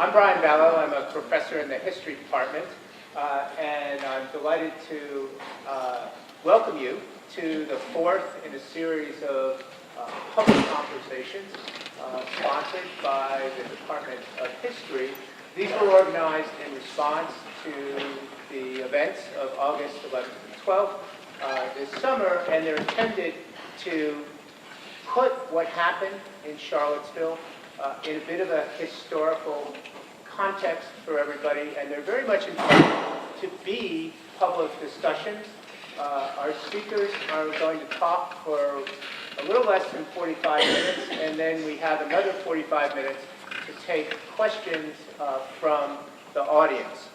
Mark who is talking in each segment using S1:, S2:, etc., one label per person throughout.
S1: I'm Brian Ballo. I'm a professor in the history department, and I'm delighted to welcome you to the fourth in a series of public conversations sponsored by the Department of History. These were organized in response to the events of August 11th and 12th this summer, and they're intended to put what happened in Charlottesville in a bit of a historical context for everybody, and they're very much intended to be public discussions. Our speakers are going to talk for a little less than 45 minutes, and then we have another 45 minutes to take questions from the audience.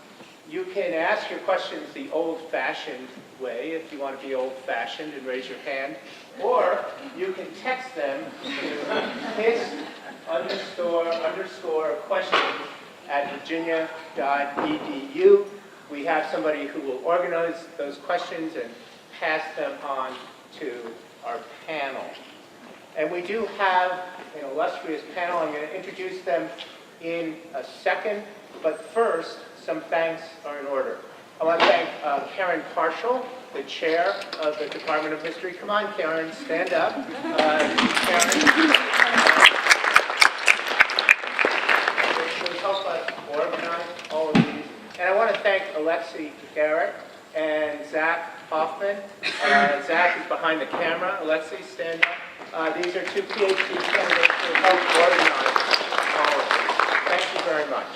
S1: You can ask your questions the old-fashioned way, if you want to be old-fashioned and raise your hand, or you can text them to hist_questions at virginia.edu. We have somebody who will organize those questions and pass them on to our panel. And we do have an illustrious panel. I'm going to introduce them in a second, but first, some thanks are in order. I want to thank Karen Parshall, the chair of the Department of History. Come on, Karen, stand up. Karen. Will help us organize all of these. And I want to thank Alexi Garrett and Zach Hoffman. Zach is behind the camera. Alexi, stand up. These are two PhD candidates who helped organize all of this. Thank you very much.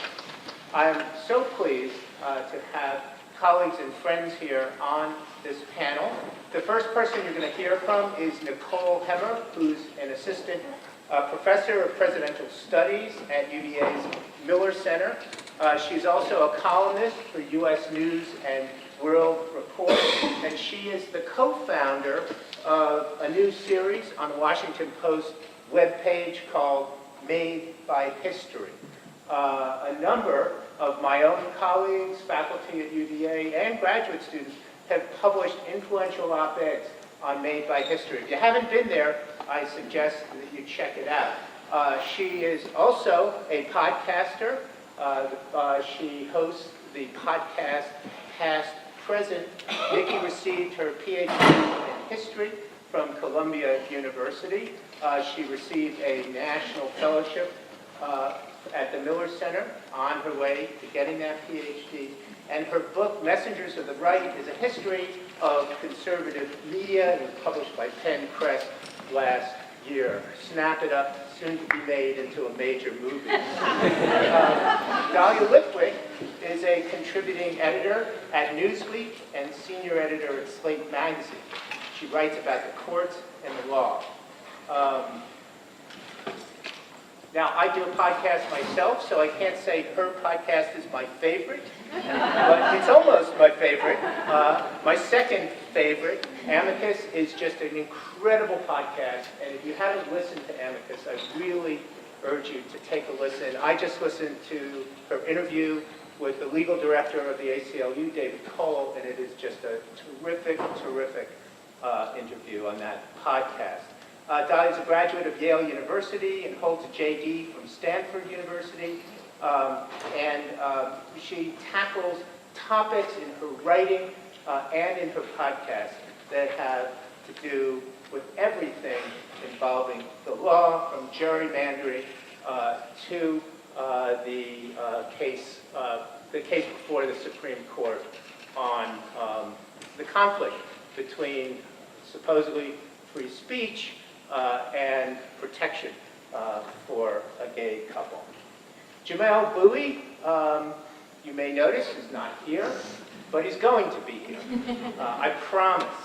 S1: I'm so pleased to have colleagues and friends here on this panel. The first person you're going to hear from is Nicole Hemmer, who's an assistant professor of presidential studies at UVA's Miller Center. She's also a columnist for U.S. News and World Report, and she is the co-founder of a new series on the Washington Post webpage called Made by History. A number of my own colleagues, faculty at UVA, and graduate students have published influential op-eds on Made by History. If you haven't been there, I suggest that you check it out. She is also a podcaster. She hosts the podcast Past Present. Nikki received her PhD in history from Columbia University. She received a national fellowship at the Miller Center on her way to getting that PhD. And her book, Messengers of the Right, is a history of conservative media. It was published by Penn Press last year. Snap it up, soon to be made into a major movie. Dahlia Lithwick is a contributing editor at Newsweek and senior editor at Slate Magazine. She writes about the courts and the law. Now, I do a podcast myself, so I can't say her podcast is my favorite, but it's almost my favorite. My second favorite, Amicus, is just an incredible podcast, and if you haven't listened to Amicus, I really urge you to take a listen. I just listened to her interview with the legal director of the ACLU, David Cole, and it is just a terrific interview on that podcast. Dahlia is a graduate of Yale University and holds a JD from Stanford University. She tackles topics in her writing and in her podcast that have to do with everything involving the law, from gerrymandering to the case before the Supreme Court on the conflict between supposedly free speech and protection for a gay couple. Jamelle Bouie, you may notice, is not here, but he's going to be here. I promise,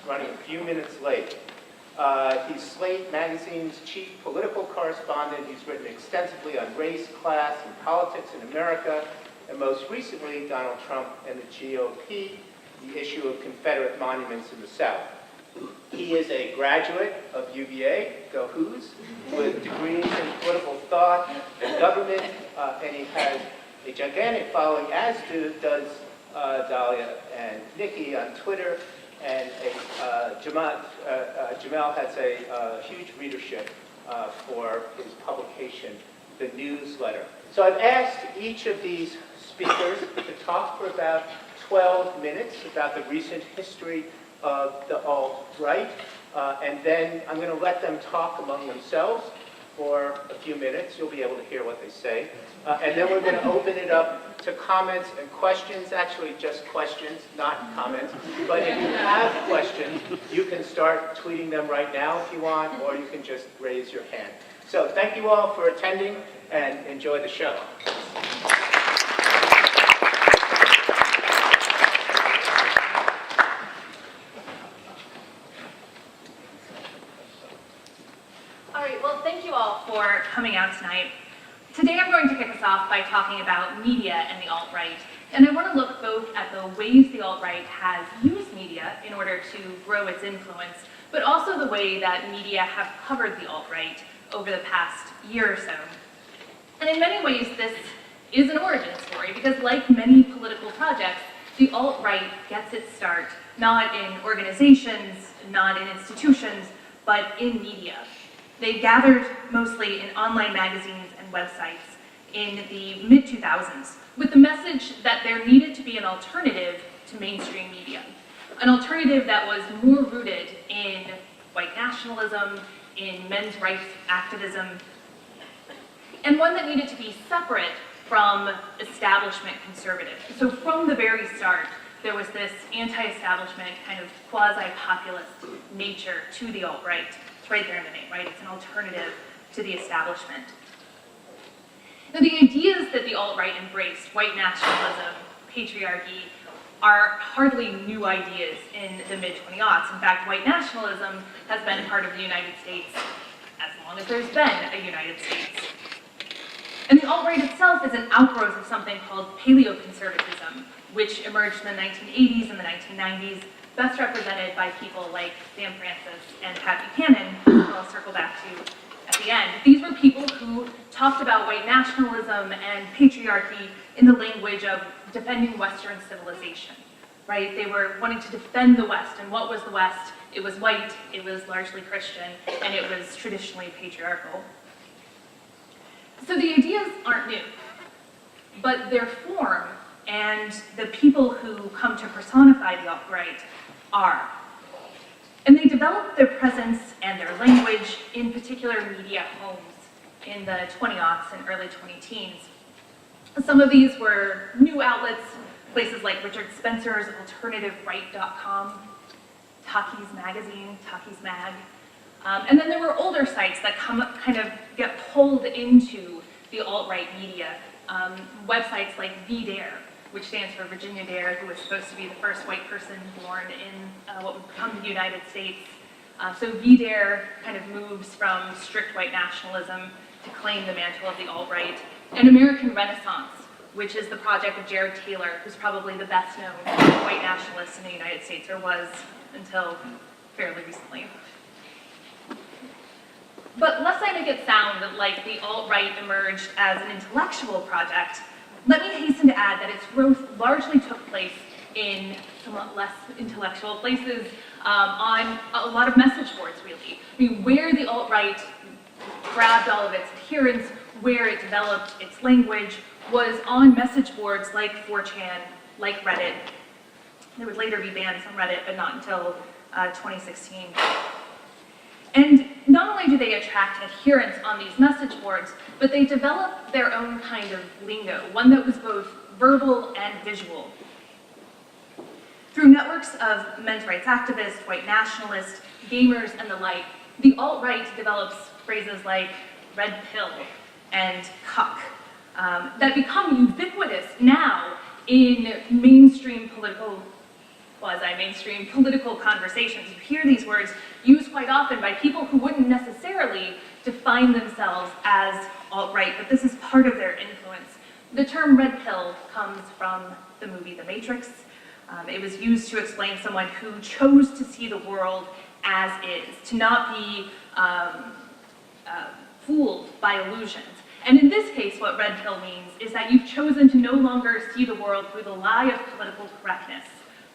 S1: running a few minutes late. He's Slate Magazine's chief political correspondent. He's written extensively on race, class, and politics in America, and most recently, Donald Trump and the GOP, the issue of Confederate monuments in the South. He is a graduate of UVA, go Who's, with degrees in political thought and government, and he has a gigantic following, as does Dahlia and Nikki on Twitter, and Jamelle has a huge readership for his publication the newsletter. So I've asked each of these speakers to talk for about 12 minutes about the recent history of the alt-right, and then I'm going to let them talk among themselves for a few minutes. You'll be able to hear what they say. And then we're going to open it up to comments and questions, actually just questions, not comments. But if you have questions, you can start tweeting them right now if you want, or you can just raise your hand. So thank you all for attending, and enjoy the show.
S2: All right, well, thank you all for coming out tonight. Today I'm going to kick us off by talking about media and the alt-right. And I want to look both at the ways the alt-right has used media in order to grow its influence, but also the way that media have covered the alt-right over the past year or so. And in many ways, this is an origin story, because like many political projects, the alt-right gets its start not in organizations, not in institutions, but in media. They gathered mostly in online magazines and websites in the mid-2000s with the message that there needed to be an alternative to mainstream media. An alternative that was more rooted in white nationalism, in men's rights activism, and one that needed to be separate from establishment conservatives. So from the very start, there was this anti-establishment kind of quasi-populist nature to the alt-right. It's right there in the name, right? It's an alternative to the establishment. Now, the ideas that the alt-right embraced, white nationalism, patriarchy, are hardly new ideas in the mid-20aughts. In fact, white nationalism has been part of the United States as long as there's been a United States. And the alt-right itself is an outgrowth of something called paleoconservatism, which emerged in the 1980s and the 1990s, best represented by people like Sam Francis and Pat Buchanan, who I'll circle back to at the end. These were people who talked about white nationalism and patriarchy in the language of defending Western civilization, right? They were wanting to defend the West, and what was the West? It was white, it was largely Christian, and it was traditionally patriarchal. So the ideas aren't new, but their form and the people who come to personify the alt-right are. And they developed their presence and their language in particular media homes in the 20aughts and early 20-teens. Some of these were new outlets, places like Richard Spencer's AlternativeRight.com, Talkies Magazine, Talkies Mag. And then there were older sites that kind of get pulled into the alt-right media. Websites like VDare, which stands for Virginia Dare, who was supposed to be the first white person born in what would become the United States. So VDare kind of moves from strict white nationalism to claim the mantle of the alt-right. And American Renaissance, which is the project of Jared Taylor, who's probably the best known white nationalist in the United States, or was until fairly recently. But lest I make it sound like the alt-right emerged as an intellectual project, let me hasten to add that its growth largely took place in somewhat less intellectual places, on a lot of message boards, really. I mean, where the alt-right grabbed all of its adherents, where it developed its language, was on message boards like 4chan, like Reddit. They would later be banned from Reddit, but not until 2016. And not only do they attract adherents on these message boards, but they develop their own kind of lingo, one that was both verbal and visual. Through networks of men's rights activists, white nationalists, gamers, and the like, the alt-right develops phrases like red pill and cuck that become ubiquitous now in mainstream political, quasi-mainstream political conversations. You hear these words used quite often by people who wouldn't necessarily define themselves as alt-right, but this is part of their influence. The term red pill comes from the movie The Matrix. It was used to explain someone who chose to see the world as is, to not be fooled by illusions. And in this case, what red pill means is that you've chosen to no longer see the world through the lie of political correctness,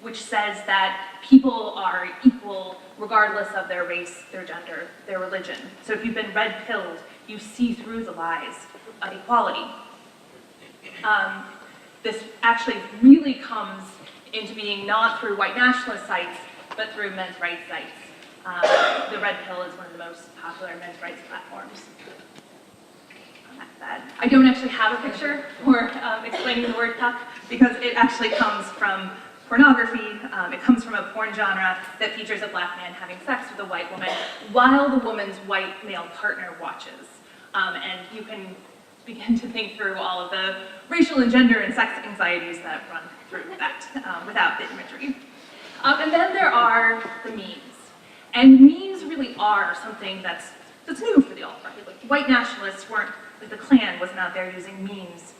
S2: which says that people are equal regardless of their race, their gender, their religion. So if you've been red-pilled, you see through the lies of equality. This actually really comes into being not through white nationalist sites, but through men's rights sites. The Red Pill is one of the most popular men's rights platforms. I don't actually have a picture for explaining the word cuck, because it actually comes from pornography. It comes from a porn genre that features a black man having sex with a white woman while the woman's white male partner watches. And you can begin to think through all of the racial and gender and sex anxieties that run through that without the imagery. And then there are the memes. And memes really are something that's new for the alt-right. Like, white nationalists weren't, like the Klan wasn't out there using memes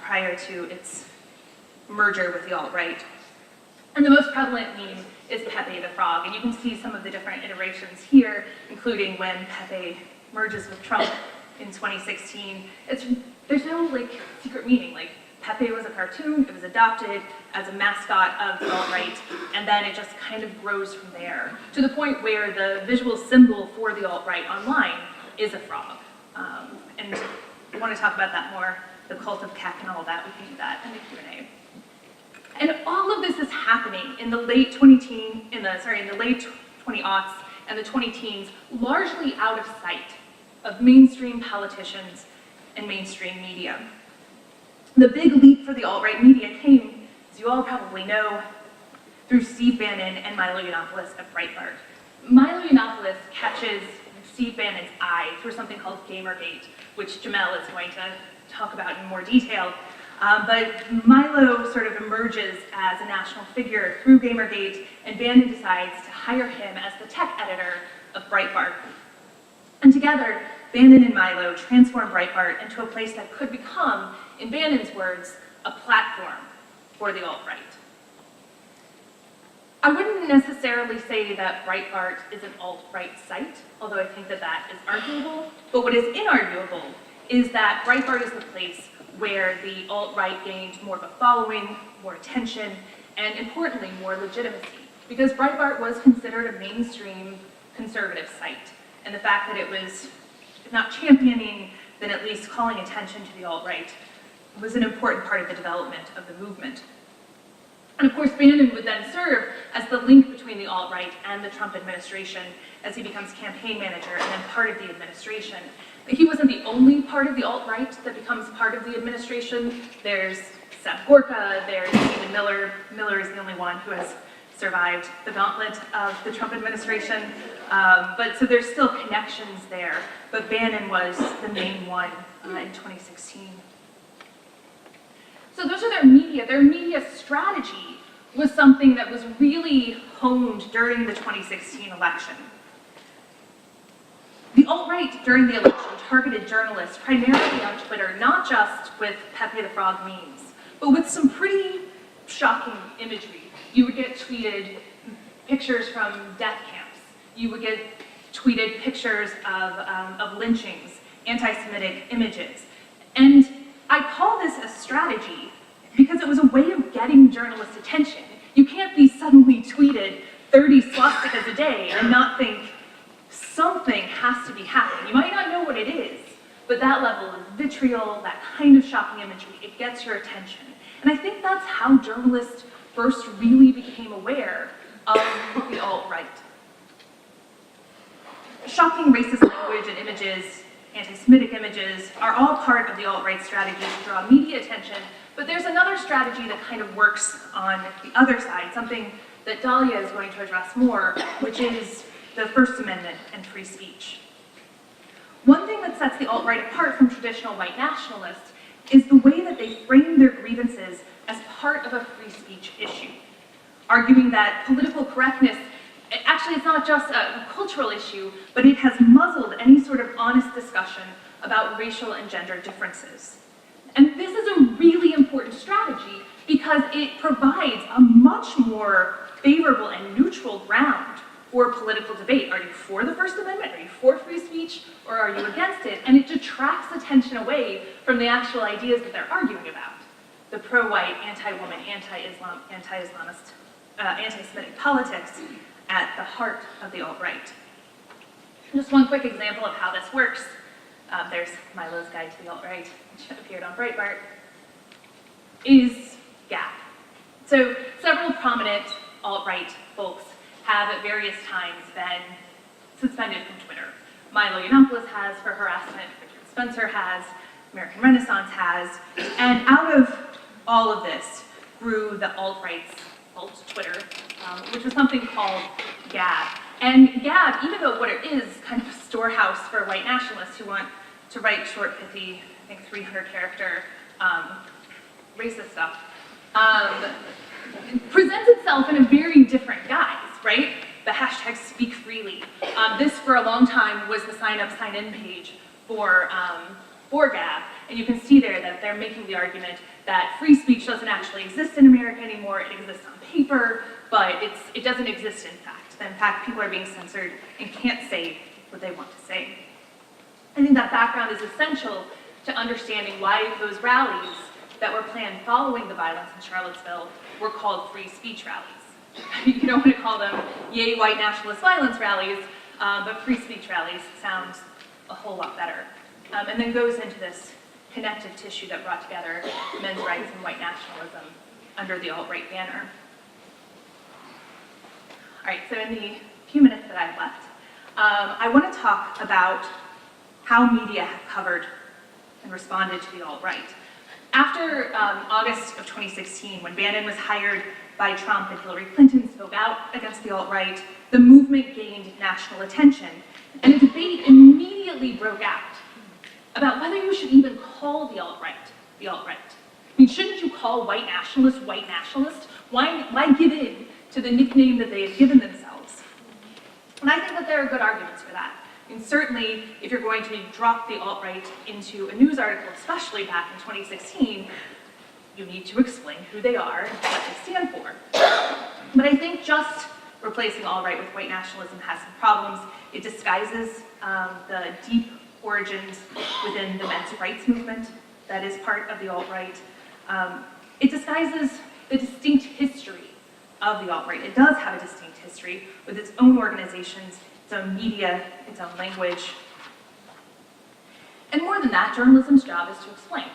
S2: prior to its merger with the alt-right. And the most prevalent meme is Pepe the Frog, and you can see some of the different iterations here, including when Pepe merges with Trump in 2016. There's no like secret meaning. Like, Pepe was a cartoon, it was adopted as a mascot of the alt-right, and then it just kind of grows from there, to the point where the visual symbol for the alt-right online is a frog. And I want to talk about that more, the cult of Keck and all that. We can do that in the Q&A. And all of this is happening in the late 20-aughts and the 20-teens, largely out of sight of mainstream politicians and mainstream media. The big leap for the alt-right media came, as you all probably know, through Steve Bannon and Milo Yiannopoulos at Breitbart. Milo Yiannopoulos catches Steve Bannon's eye through something called Gamergate, which Jamelle is going to talk about in more detail. But Milo sort of emerges as a national figure through Gamergate, and Bannon decides to hire him as the tech editor of Breitbart. And together, Bannon and Milo transform Breitbart into a place that could become, in Bannon's words, a platform for the alt-right. I wouldn't necessarily say that Breitbart is an alt-right site, although I think that that is arguable. But what is inarguable is that Breitbart is the place where the alt-right gained more of a following, more attention, and importantly, more legitimacy. Because Breitbart was considered a mainstream conservative site. And the fact that it was, if not championing, then at least calling attention to the alt-right was an important part of the development of the movement. And of course, Bannon would then serve as the link between the alt-right and the Trump administration as he becomes campaign manager and then part of the administration. But he wasn't the only part of the alt-right that becomes part of the administration. There's Seth Gorka, there's Stephen Miller. Miller is the only one who has survived the gauntlet of the Trump administration. But so there's still connections there. But Bannon was the main one in 2016. So those are their media. Their media strategy was something that was really honed during the 2016 election. The alt-right during the election targeted journalists primarily on Twitter, not just with Pepe the Frog memes, but with some pretty shocking imagery. You would get tweeted pictures from death camps. You would get tweeted pictures of lynchings, anti-Semitic images. And I call this a strategy because it was a way of getting journalists' attention. You can't be suddenly tweeted 30 swastikas a day and not think something has to be happening. You might not know what it is, but that level of vitriol, that kind of shocking imagery, it gets your attention. And I think that's how journalists first really became aware of the alt-right. Shocking racist language and images, anti-Semitic images, are all part of the alt-right strategy to draw media attention, but there's another strategy that kind of works on the other side, something that Dahlia is going to address more, which is the First Amendment and free speech. One thing that sets the alt-right apart from traditional white nationalists is the way that they frame their grievances as part of a free speech issue, arguing that political correctness, actually it's not just a cultural issue, but it has muzzled any sort of honest discussion about racial and gender differences. And this is a really important strategy because it provides a much more favorable and neutral ground for political debate. Are you for the First Amendment? Are you for free speech? Or are you against it? And it detracts attention away from the actual ideas that they're arguing about. The pro-white, anti-woman, anti-Islam, anti-Islamist, anti-Semitic politics at the heart of the alt-right. Just one quick example of how this works. there's Milo's Guide to the Alt-Right, which appeared on Breitbart, is Gab. So several prominent alt-right folks have at various times been suspended from Twitter. Milo Yiannopoulos has for harassment, Richard Spencer has, American Renaissance has, and out of all of this grew the alt-right's alt-Twitter, which was something called Gab. And Gab, even though what it is kind of a storehouse for white nationalists who want to write short, pithy, I think 300-character racist stuff, presents itself in a very different guise, right? The hashtag speak freely. This, for a long time, was the sign-up, sign-in page for Gab. And you can see there that they're making the argument that free speech doesn't actually exist in America anymore. It exists on paper, but it doesn't exist in fact. In fact, people are being censored and can't say what they want to say. I think that background is essential to understanding why those rallies that were planned following the violence in Charlottesville were called free speech rallies. You don't want to call them yay white nationalist violence rallies, but free speech rallies sounds a whole lot better. And then goes into this connective tissue that brought together men's rights and white nationalism under the alt-right banner. All right, so in the few minutes that I have left, I want to talk about how media have covered and responded to the alt-right. After August of 2016, when Bannon was hired by Trump and Hillary Clinton spoke out against the alt-right, the movement gained national attention, and a debate immediately broke out about whether you should even call the alt-right the alt-right. I mean, shouldn't you call white nationalists white nationalists? Why give in to the nickname that they have given themselves? And I think that there are good arguments for that. I mean, certainly, if you're going to drop the alt-right into a news article, especially back in 2016, you need to explain who they are and what they stand for. But I think just replacing alt-right with white nationalism has some problems. It disguises the deep origins within the men's rights movement that is part of the alt-right. It disguises the distinct history of the alt-right. It does have a distinct history with its own organizations, its own media, its own language. And more than that, journalism's job is to explain.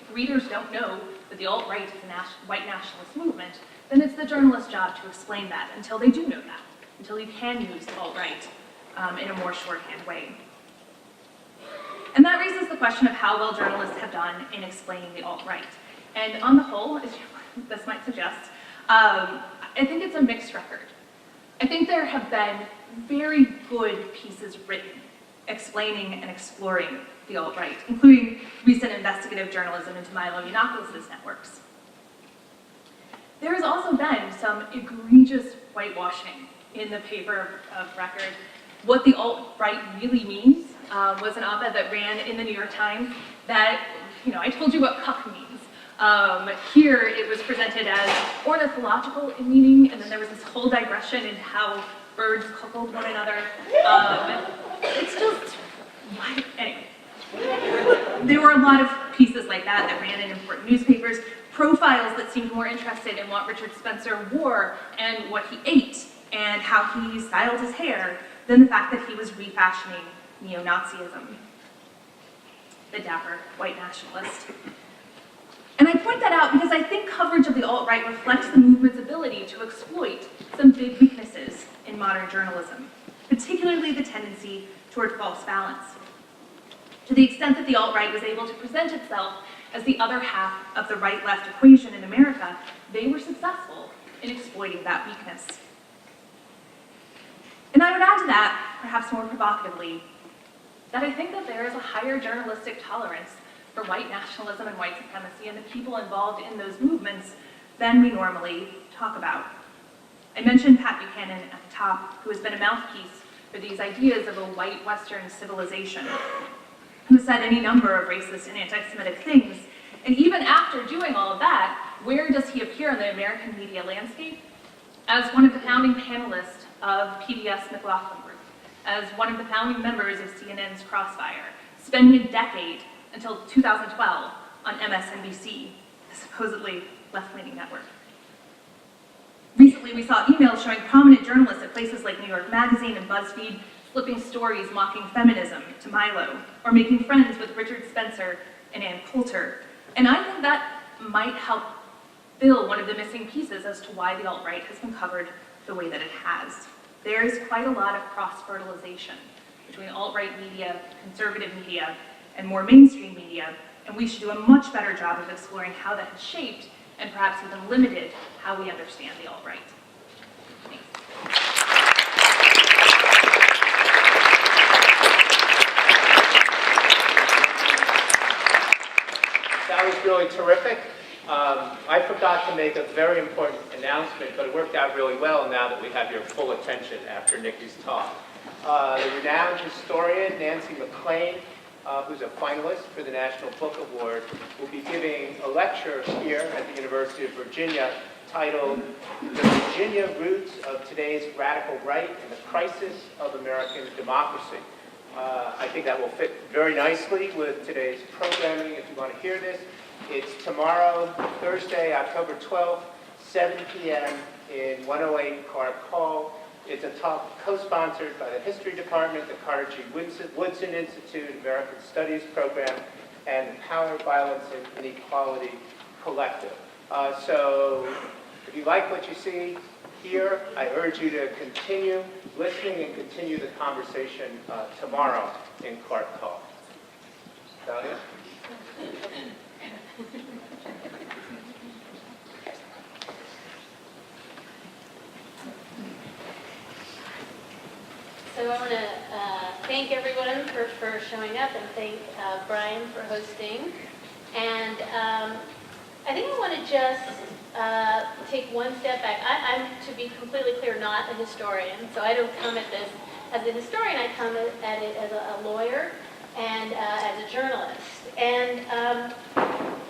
S2: If readers don't know that the alt-right is a white nationalist movement, then it's the journalist's job to explain that until they do know that, until you can use the alt-right in a more shorthand way. And that raises the question of how well journalists have done in explaining the alt-right. And on the whole, as this might suggest, I think it's a mixed record. I think there have been very good pieces written explaining and exploring the alt-right, including recent investigative journalism into Milo Yiannopoulos' networks. There has also been some egregious whitewashing in the paper of record. What the alt-right really means was an op-ed that ran in the New York Times that, I told you what cuck means. Here it was presented as ornithological in meaning, and then there was this whole digression into how birds cuckold one another. It's just, anyway. There were a lot of pieces like that ran in important newspapers, profiles that seemed more interested in what Richard Spencer wore and what he ate and how he styled his hair than the fact that he was refashioning neo-Nazism, the dapper white nationalist. And I point that out because I think coverage of the alt-right reflects the movement's ability to exploit some big weaknesses in modern journalism, particularly the tendency toward false balance. To the extent that the alt-right was able to present itself as the other half of the right-left equation in America, they were successful in exploiting that weakness. And I would add to that, perhaps more provocatively, that I think that there is a higher journalistic tolerance for white nationalism and white supremacy and the people involved in those movements than we normally talk about. I mentioned Pat Buchanan at the top, who has been a mouthpiece for these ideas of a white Western civilization, who said any number of racist and anti-Semitic things. And even after doing all of that, where does he appear in the American media landscape? As one of the founding panelists of PBS McLain Group, as one of the founding members of CNN's Crossfire, spending a decade until 2012 on MSNBC, the supposedly left-leaning network. Recently, we saw emails showing prominent journalists at places like New York Magazine and BuzzFeed flipping stories mocking feminism to Milo, or making friends with Richard Spencer and Ann Coulter. And I think that might help fill one of the missing pieces as to why the alt-right has been covered the way that it has. There is quite a lot of cross-fertilization between alt-right media, conservative media, and more mainstream media, and we should do a much better job of exploring how that has shaped and perhaps even limited how we understand the alt-right. Thanks.
S1: That was really terrific. I forgot to make a very important announcement, but it worked out really well now that we have your full attention after Nikki's talk. The renowned historian Nancy McLain, who's a finalist for the National Book Award, will be giving a lecture here at the University of Virginia titled "The Virginia Roots of Today's Radical Right and the Crisis of American Democracy." I think that will fit very nicely with today's programming if you want to hear this. It's tomorrow, Thursday, October 12th, 7 p.m. in 108 Clark Hall. It's a talk co-sponsored by the History Department, the Carter G. Woodson Institute, American Studies Program, and the Power, Violence, and Inequality Collective. So if you like what you see here, I urge you to continue listening and continue the conversation tomorrow in Clark Hall. Dahlia?
S3: So I want to thank everyone for showing up and thank Brian for hosting. And I think I want to just take one step back. I'm, to be completely clear, not a historian, so I don't come at this as a historian. I come at it as a lawyer and as a journalist. And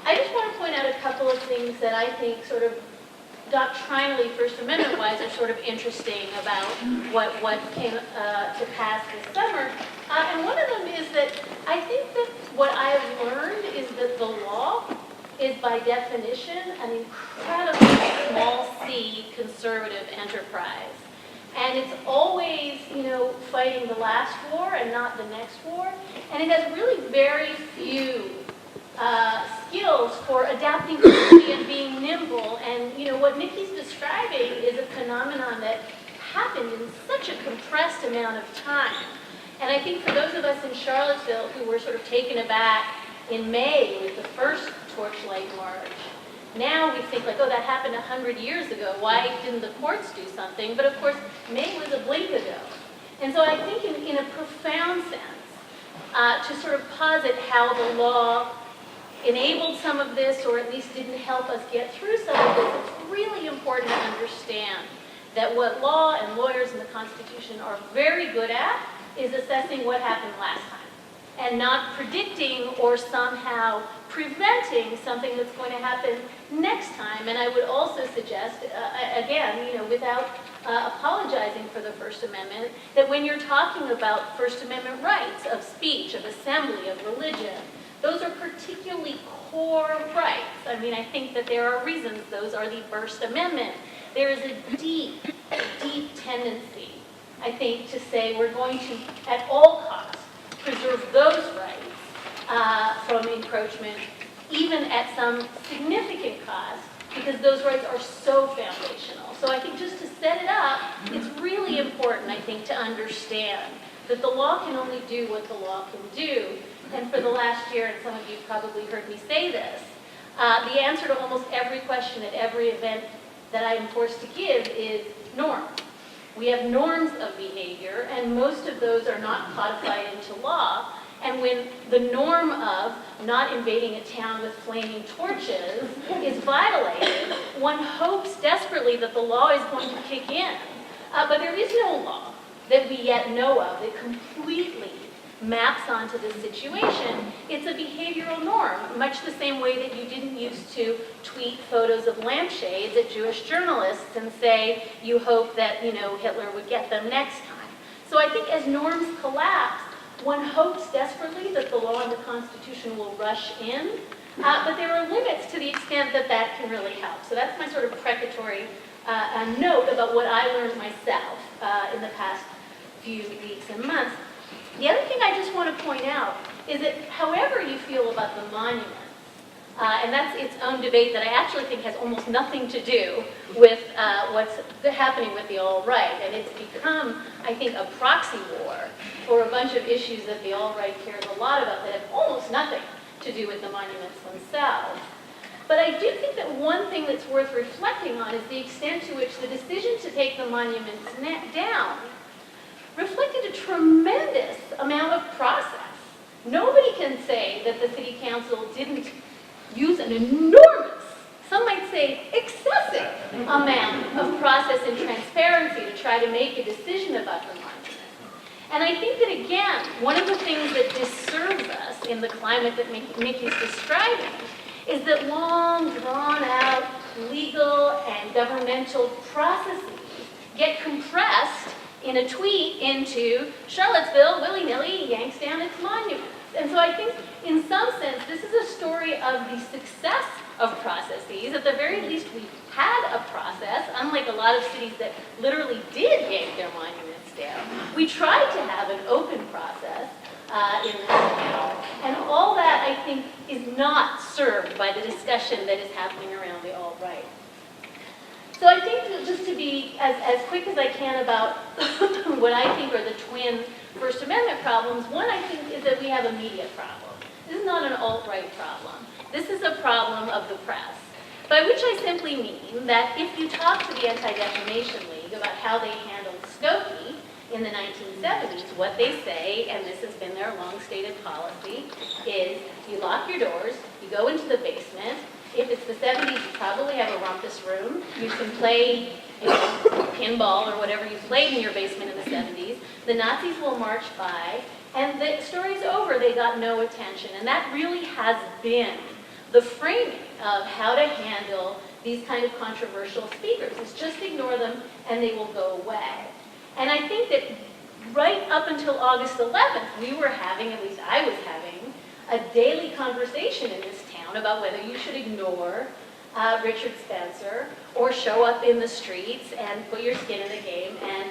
S3: I just want to point out a couple of things that I think sort of doctrinally, First Amendment-wise, are sort of interesting about what came to pass this summer. And one of them is that I think that what I have learned is that the law is, by definition, an incredibly small c conservative enterprise. And it's always, fighting the last war and not the next war. And it has really very few skills for adapting quickly and being nimble. And what Nikki's describing is a phenomenon that happened in such a compressed amount of time. And I think for those of us in Charlottesville who were sort of taken aback in May with the first Torchlight March, now we think oh, that happened 100 years ago. Why didn't the courts do something? But of course, May was a blink ago. And so I think in a profound sense, to sort of posit how the law enabled some of this, or at least didn't help us get through some of this, it's really important to understand that what law and lawyers and the Constitution are very good at is assessing what happened last time, and not predicting or somehow preventing something that's going to happen next time. And I would also suggest, again, without apologizing for the First Amendment, that when you're talking about First Amendment rights of speech, of assembly, of religion, those are particularly core rights. I mean, I think that there are reasons those are the First Amendment. There is a deep, deep tendency, I think, to say we're going to, at all costs, preserve those rights from encroachment, even at some significant cost, because those rights are so foundational. So I think just to set it up, it's really important, I think, to understand that the law can only do what the law can do. And for the last year, and some of you probably heard me say this, the answer to almost every question at every event that I am forced to give is norms. We have norms of behavior, and most of those are not codified into law. And when the norm of not invading a town with flaming torches is violated, one hopes desperately that the law is going to kick in. But there is no law that we yet know of that completely maps onto the situation. It's a behavioral norm, much the same way that you didn't used to tweet photos of lampshades at Jewish journalists and say you hope that Hitler would get them next time. So I think as norms collapse, one hopes desperately that the law and the Constitution will rush in, but there are limits to the extent that that can really help. So that's my sort of precatory note about what I learned myself in the past few weeks and months. The other thing I just want to point out is that however you feel about the monuments, and that's its own debate that I actually think has almost nothing to do with what's happening with the alt-right. And it's become, I think, a proxy war for a bunch of issues that the alt-right cares a lot about that have almost nothing to do with the monuments themselves. But I do think that one thing that's worth reflecting on is the extent to which the decision to take the monuments down reflected a tremendous amount of process. Nobody can say that the city council didn't use an enormous, some might say excessive, amount of process and transparency to try to make a decision about the monument. And I think that, again, one of the things that disserves us in the climate that Mickey's describing is that long, drawn-out legal and governmental processes get compressed in a tweet into Charlottesville willy-nilly yanks down its monuments. And so I think, in some sense, this is a story of the success of processes. At the very least, we had a process, unlike a lot of cities that literally did yank their monuments down. We tried to have an open process in this town, and all that, I think, is not served by the discussion that is happening around the alt-right. So I think that just to be as quick as I can about what I think are the twin First Amendment problems, one I think is that we have a media problem. This is not an alt-right problem. This is a problem of the press, by which I simply mean that if you talk to the Anti-Defamation League about how they handled Skokie in the 1970s, what they say, and this has been their long-stated policy, is you lock your doors, you go into the basement. If it's the 70s, you probably have a rumpus room. You can play pinball or whatever you played in your basement in the 70s. The Nazis will march by, and the story's over. They got no attention. And that really has been the framing of how to handle these kind of controversial speakers. Is just ignore them, and they will go away. And I think that right up until August 11th, we were having, at least I was having, a daily conversation in this town about whether you should ignore Richard Spencer or show up in the streets and put your skin in the game and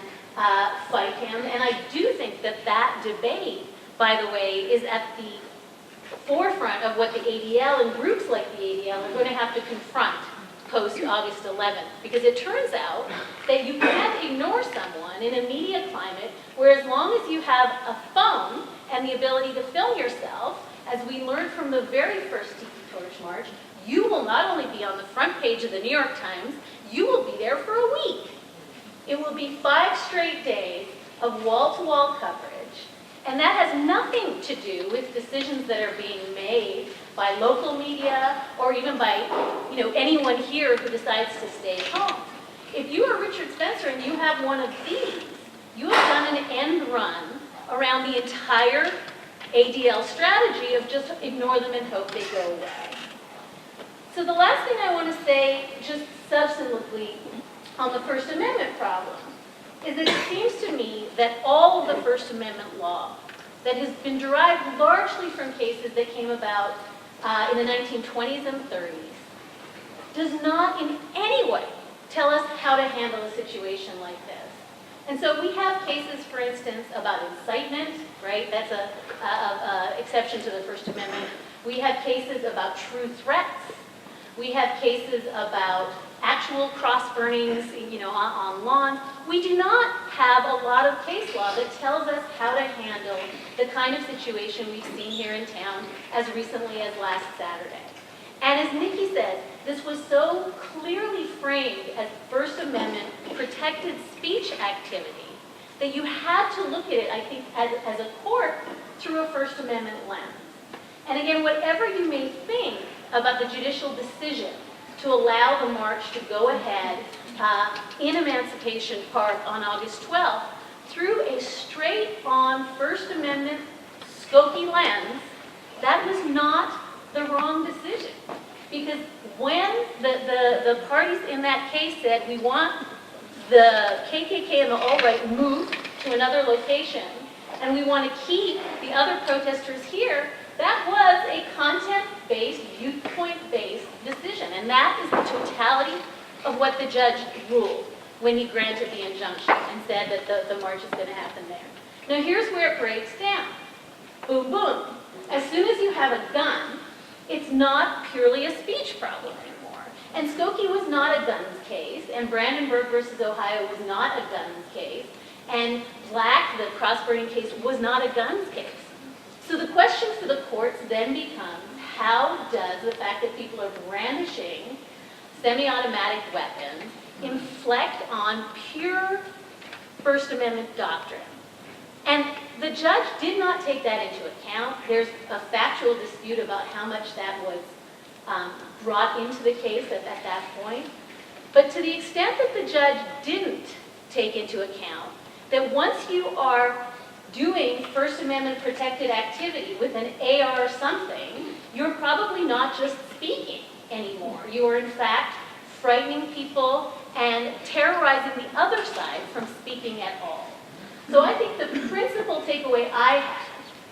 S3: fight him. And I do think that that debate, by the way, is at the forefront of what the ADL and groups like the ADL are going to have to confront post-August 11th. Because it turns out that you can't ignore someone in a media climate where as long as you have a phone and the ability to film yourself, as we learned from the very first Tiki Torch March, you will not only be on the front page of the New York Times, you will be there for a week. It will be 5 straight days of wall-to-wall coverage, and that has nothing to do with decisions that are being made by local media or even by anyone here who decides to stay home. If you are Richard Spencer and you have one of these, you have done an end run around the entire ADL strategy of just ignore them and hope they go away. So the last thing I want to say, just substantively on the First Amendment problem, is that it seems to me that all of the First Amendment law that has been derived largely from cases that came about in the 1920s and 30s does not in any way tell us how to handle a situation like this. And so we have cases, for instance, about incitement, right? That's a exception to the First Amendment. We have cases about true threats. We have cases about actual cross burnings, on lawns. We do not have a lot of case law that tells us how to handle the kind of situation we've seen here in town as recently as last Saturday. And as Nikki said, this was so clearly framed as First Amendment protected speech activity that you had to look at it, I think, as a court through a First Amendment lens. And again, whatever you may think about the judicial decision to allow the march to go ahead in Emancipation Park on August 12th, through a straight-on First Amendment Skokie lens, that was not the wrong decision. Because when the parties in that case said, we want the KKK and the alt-right moved to another location, and we want to keep the other protesters here, that was a content-based, viewpoint-based decision. And that is the totality of what the judge ruled. when he granted the injunction and said that the march is going to happen there. Now here's where it breaks down. Boom, boom. As soon as you have a gun, it's not purely a speech problem anymore. And Skokie was not a guns case, and Brandenburg versus Ohio was not a guns case, and Black, the cross-burning case, was not a guns case. So the question for the courts then becomes, how does the fact that people are brandishing semi-automatic weapons inflect on pure First Amendment doctrine? And the judge did not take that into account. There's a factual dispute about how much that was brought into the case at that point. But to the extent that the judge didn't take into account that once you are doing First Amendment protected activity with an AR or something, you're probably not just speaking anymore. You are in fact frightening people and terrorizing the other side from speaking at all. So I think the principal takeaway I had,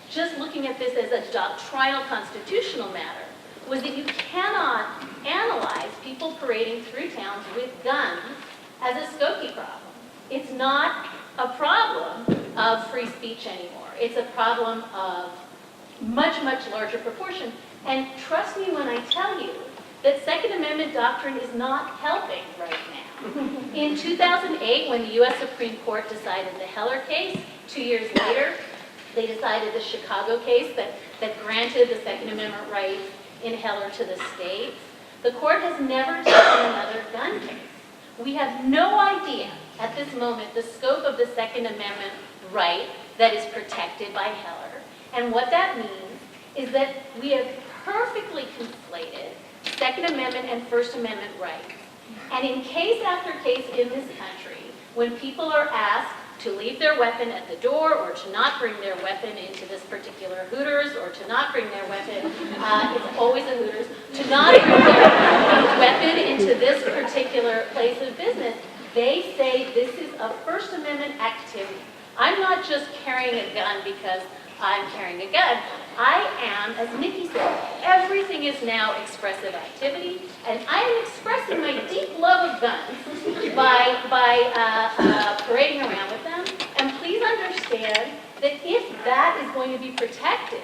S3: just looking at this as a doctrinal constitutional matter, was that you cannot analyze people parading through towns with guns as a Skokie problem. It's not a problem of free speech anymore. It's a problem of much, much larger proportion. And trust me when I tell you that Second Amendment doctrine is not helping right now. In 2008, when the U.S. Supreme Court decided the Heller case, 2 years later, they decided the Chicago case that granted the Second Amendment rights in Heller to the states. The court has never taken another gun case. We have no idea at this moment the scope of the Second Amendment right that is protected by Heller. And what that means is that we have perfectly conflated Second Amendment and First Amendment rights. And in case after case in this country, when people are asked to leave their weapon at the door or to not bring their weapon into this particular Hooters or to not bring their weapon, it's always a Hooters, to not bring their weapon into this particular place of business, they say this is a First Amendment activity. I'm not just carrying a gun because I'm carrying a gun. I am, as Nikki said, everything is now expressive activity, and I am expressing my deep love of guns by parading around with them. And please understand that if that is going to be protected,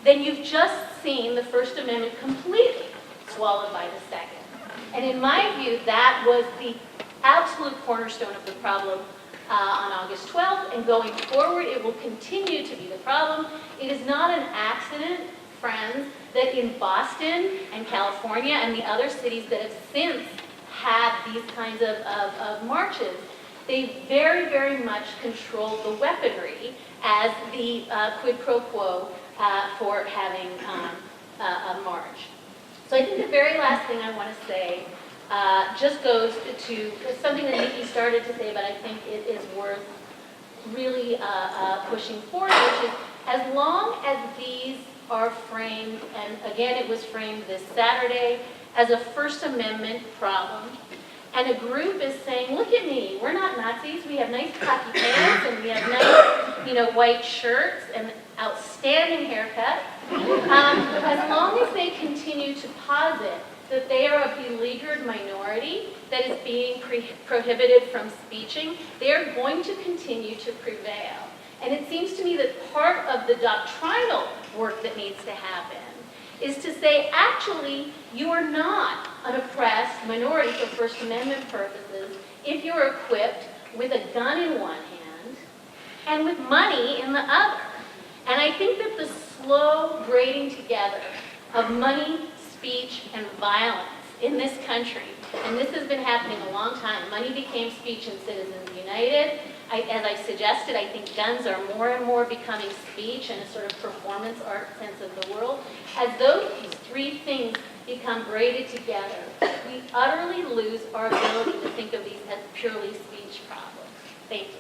S3: then you've just seen the First Amendment completely swallowed by the Second. And in my view, that was the absolute cornerstone of the problem on August 12th, and going forward, it will continue to be the problem. It is not an accident, friends, that in Boston and California and the other cities that have since had these kinds of marches, they very, very much control the weaponry as the quid pro quo for having a march. So I think the very last thing I want to say just goes to something that Nikki started to say, but I think it is worth really pushing forward, which is as long as these are framed, and again it was framed this Saturday, as a First Amendment problem, and a group is saying, look at me, we're not Nazis, we have nice khaki pants, and we have nice, white shirts, and outstanding haircuts, as long as they continue to posit that they are a beleaguered minority that is being prohibited from speeching, they are going to continue to prevail. And it seems to me that part of the doctrinal work that needs to happen is to say, actually, you are not an oppressed minority for First Amendment purposes if you're equipped with a gun in one hand and with money in the other. And I think that the slow braiding together of money, speech, and violence in this country, and this has been happening a long time. Money became speech in Citizens United. As I suggested, I think guns are more and more becoming speech and a sort of performance art sense of the world. As those three things become braided together, we utterly lose our ability to think of these as purely speech problems. Thank you.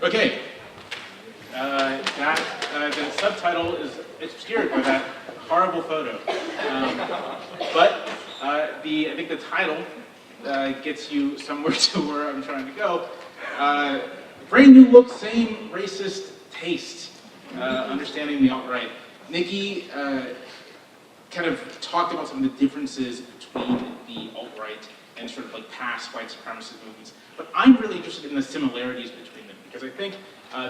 S4: Okay, the subtitle is obscured by that horrible photo. But I think the title gets you somewhere to where I'm trying to go. Brand new look, same racist taste, understanding the alt-right. Nikki kind of talked about some of the differences between the alt-right and sort of like past white supremacist movements. But I'm really interested in the similarities between them, because I think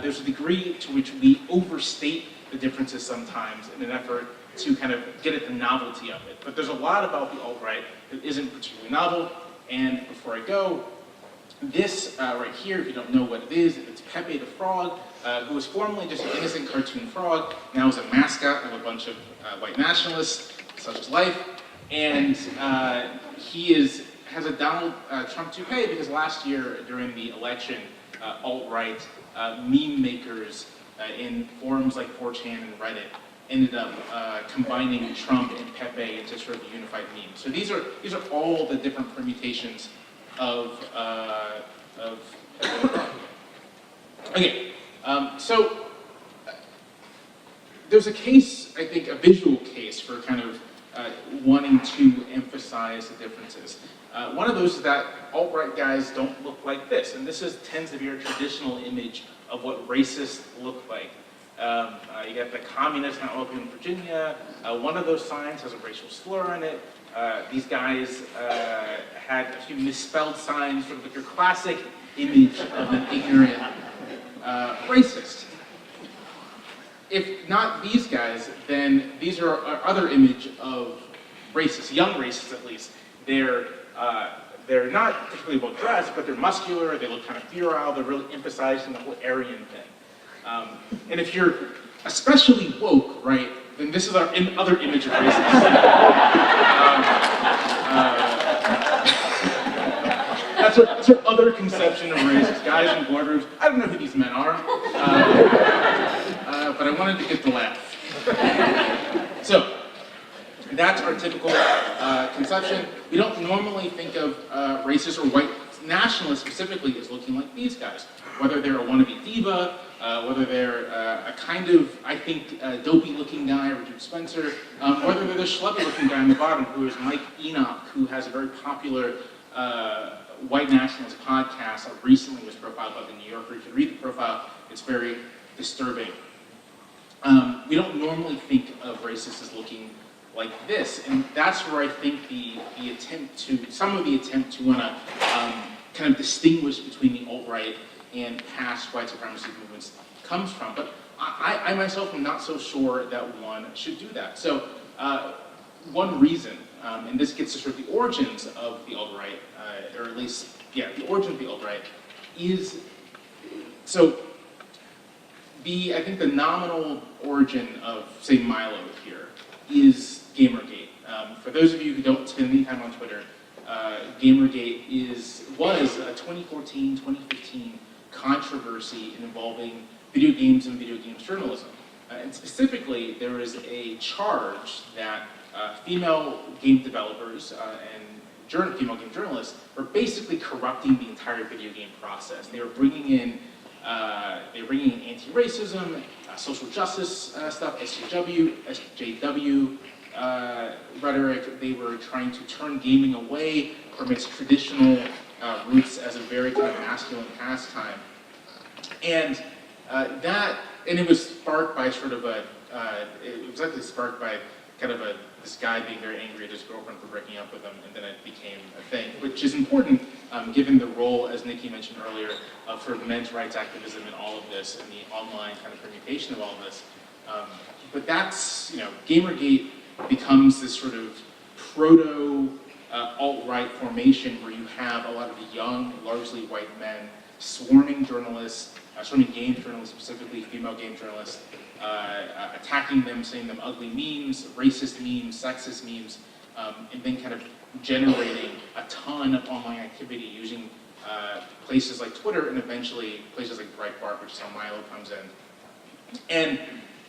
S4: there's a degree to which we overstate the differences sometimes in an effort to kind of get at the novelty of it. But there's a lot about the alt-right that isn't particularly novel. And before I go, this right here, if you don't know what it is, it's Pepe the Frog, who was formerly just an innocent cartoon frog, now is a mascot of a bunch of white nationalists, such as Life. And he has a Donald Trump toupee because last year during the election, alt-right meme makers in forums like 4chan and Reddit ended up combining Trump and Pepe into sort of a unified meme. So these are all the different permutations of okay, so there's a case, I think, a visual case for kind of wanting to emphasize the differences. One of those is that alt-right guys don't look like this, and this tends to be our traditional image of what racists look like. You got the communists not open in Virginia. One of those signs has a racial slur on it. These guys had a few misspelled signs, sort of like your classic image of an ignorant racist. If not these guys, then these are our other image of racists, young racists at least. They're not particularly well dressed, but they're muscular, they look kind of virile, they're really emphasizing the whole Aryan thing. And if you're especially woke, right, then this is our other image of racism. That's our other conception of race, guys in boardrooms. I don't know who these men are, but I wanted to get the laugh. So, that's our typical conception. We don't normally think of racists or white nationalists specifically as looking like these guys. Whether they're a wannabe diva, whether they're a kind of, I think, dopey-looking guy, Richard Spencer, whether they're the schlubby-looking guy on the bottom, who is Mike Enoch, who has a very popular white nationalist podcast that recently was profiled by the New Yorker. You can read the profile, it's very disturbing. We don't normally think of racists as looking like this, and that's where I think some of the attempt to want to kind of distinguish between the alt-right and past white supremacy movements comes from. But I myself am not so sure that one should do that. So one reason, and this gets to sort of the origins of the alt-right, or at least, yeah, the origin of the alt-right, is, so I think the nominal origin of, say, Milo here is Gamergate. For those of you who don't spend any time on Twitter, Gamergate was a 2014-2015 controversy involving video games and video games journalism. And specifically, there is a charge that female game developers and female game journalists were basically corrupting the entire video game process. They were bringing in anti-racism, social justice stuff, SJW rhetoric. They were trying to turn gaming away from its traditional roots as a very kind of masculine pastime. And it was sparked by sort of it was actually sparked by kind of this guy being very angry at his girlfriend for breaking up with him, and then it became a thing, which is important given the role, as Nikki mentioned earlier, of sort of men's rights activism in all of this, and the online kind of permutation of all of this. But that's, Gamergate becomes this sort of proto alt-right formation where you have a lot of young, largely white men swarming journalists, swarming game journalists, specifically female game journalists, attacking them, saying them ugly memes, racist memes, sexist memes, and then kind of generating a ton of online activity using places like Twitter and eventually places like Breitbart, which is how Milo comes in. And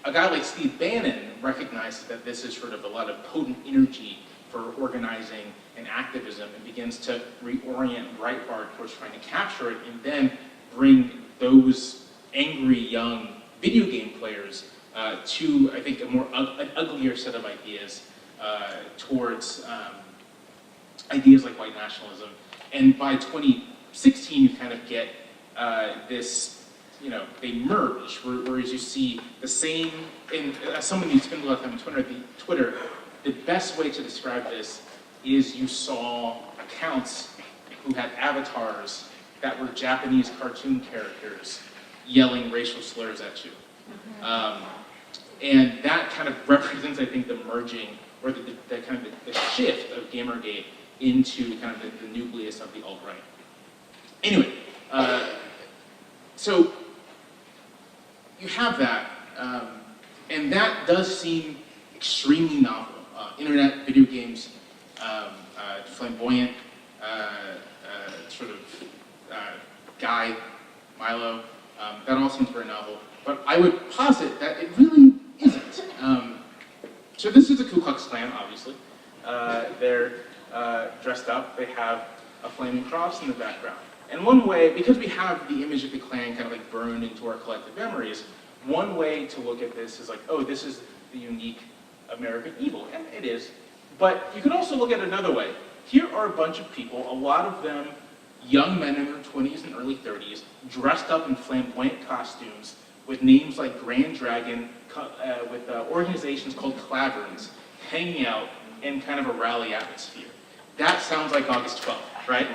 S4: a guy like Steve Bannon recognizes that this is sort of a lot of potent energy for organizing and activism, and begins to reorient Breitbart towards trying to capture it and then bring those angry young video game players to, I think, an uglier set of ideas towards ideas like white nationalism. And by 2016, you kind of get this they merge, whereas you see the same, and as someone who spends a lot of time on Twitter, the best way to describe this is you saw accounts who had avatars that were Japanese cartoon characters yelling racial slurs at you. And that kind of represents, I think, the merging, or the kind of the shift of Gamergate into kind of the nucleus of the alt-right. Anyway, so you have that, and that does seem extremely novel. Internet, video games, flamboyant, sort of guy, Milo, that all seems very novel. But I would posit that it really isn't. So this is the Ku Klux Klan, obviously. They're dressed up. They have a flaming cross in the background. And one way, because we have the image of the Klan kind of like burned into our collective memories, one way to look at this is like, oh, this is the unique American evil, and it is. But you could also look at it another way. Here are a bunch of people, a lot of them young men in their 20s and early 30s, dressed up in flamboyant costumes with names like Grand Dragon, with organizations called Claverns, hanging out in kind of a rally atmosphere. That sounds like August 12th, right?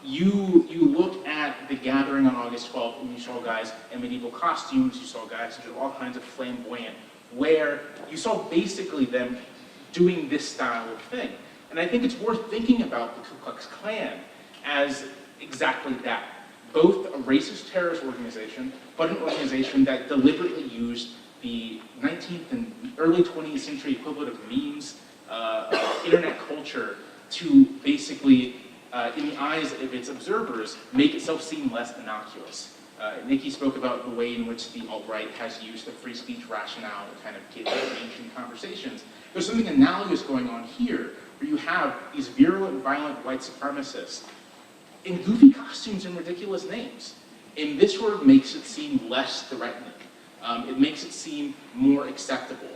S4: You look at the gathering on August 12th, and you saw guys in medieval costumes, you saw guys who did all kinds of flamboyant, where you saw basically them doing this style of thing. And I think it's worth thinking about the Ku Klux Klan as exactly that. Both a racist terrorist organization, but an organization that deliberately used the 19th and early 20th century equivalent of memes, internet culture, to basically, in the eyes of its observers, make itself seem less innocuous. Nikki spoke about the way in which the alt-right has used the free speech rationale to kind of get ancient conversations. There's something analogous going on here, where you have these virulent, violent white supremacists in goofy costumes and ridiculous names. And this sort of makes it seem less threatening. It makes it seem more acceptable.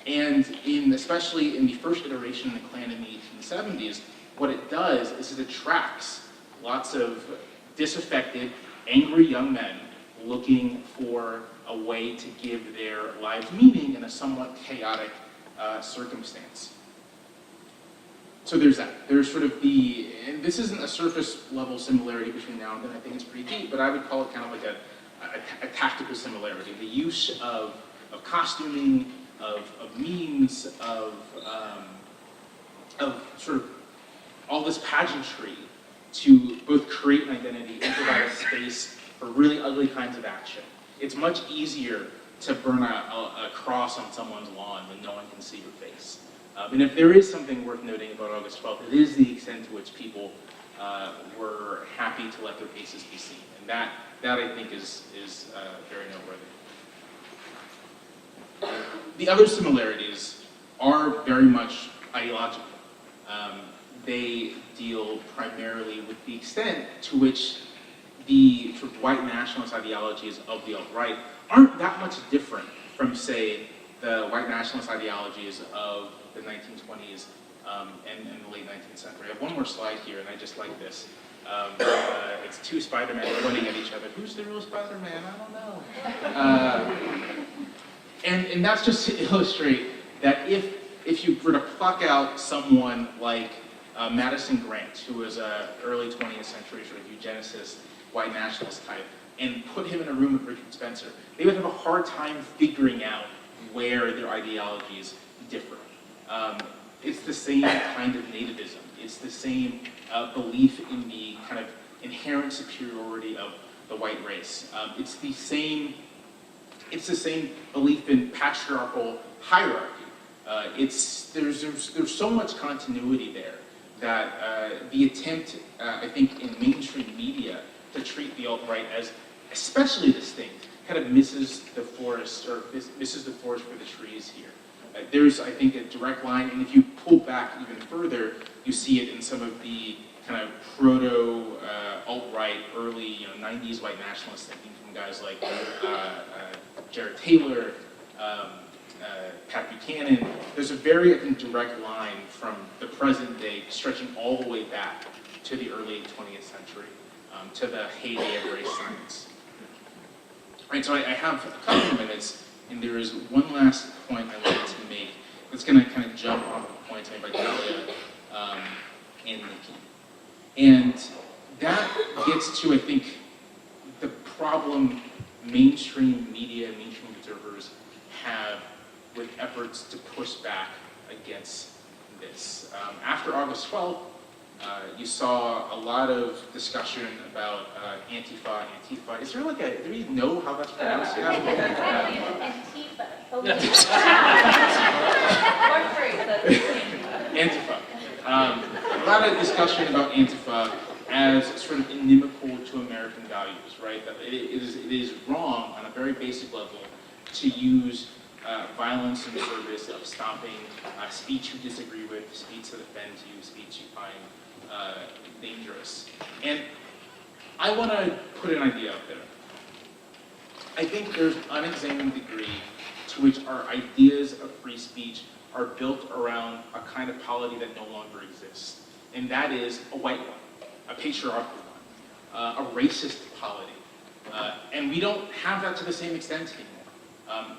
S4: And especially in the first iteration of the Klan in the 1870s, what it does is it attracts lots of disaffected, angry young men looking for a way to give their lives meaning in a somewhat chaotic circumstance. So there's that. There's sort of and this isn't a surface level similarity between now and then, I think it's pretty deep, but I would call it kind of like a tactical similarity. The use of costuming, of memes, of sort of all this pageantry to both create an identity and provide a space for really ugly kinds of action. It's much easier to burn a cross on someone's lawn when no one can see your face. And if there is something worth noting about August 12th, it is the extent to which people were happy to let their faces be seen. And that I think is very noteworthy. The other similarities are very much ideological. They deal primarily with the extent to which the sort of white nationalist ideologies of the alt-right aren't that much different from, say, the white nationalist ideologies of the 1920s and the late 19th century. I have one more slide here, and I just like this. It's two Spider-Men pointing at each other. Who's the real Spider-Man? I don't know. And that's just to illustrate that if you were to pluck out someone like Madison Grant, who was an early 20th century sort of eugenicist, white nationalist type, and put him in a room with Richard Spencer, they would have a hard time figuring out where their ideologies differ. It's the same kind of nativism. It's the same belief in the kind of inherent superiority of the white race. It's the same belief in patriarchal hierarchy. There's so much continuity there that the attempt, I think, in mainstream media to treat the alt-right as especially distinct kind of misses the forest for the trees here. There's, I think, a direct line, and if you pull back even further, you see it in some of the kind of proto-alt-right, early 90s white nationalist thinking from guys like Jared Taylor, Pat Buchanan. There's a very, I think, direct line from the present day stretching all the way back to the early 20th century. to the heyday of race science. Right, so I have a couple of minutes, and there is one last point I wanted to make that's going to kind of jump off the points made by Dahlia and Nikki. And that gets to, I think, the problem mainstream media, mainstream observers have with efforts to push back against this. After August 12th, you saw a lot of discussion about Antifa. Is there like do we know how that's pronounced?
S3: Antifa.
S4: Antifa. A lot of discussion about Antifa as sort of inimical to American values, right? That it is wrong on a very basic level to use violence in service of stopping speech you disagree with, speech that offends you, speech you find dangerous. And I want to put an idea out there. I think there's an unexamined degree to which our ideas of free speech are built around a kind of polity that no longer exists. And that is a white one, a patriarchal one, a racist polity. And we don't have that to the same extent anymore.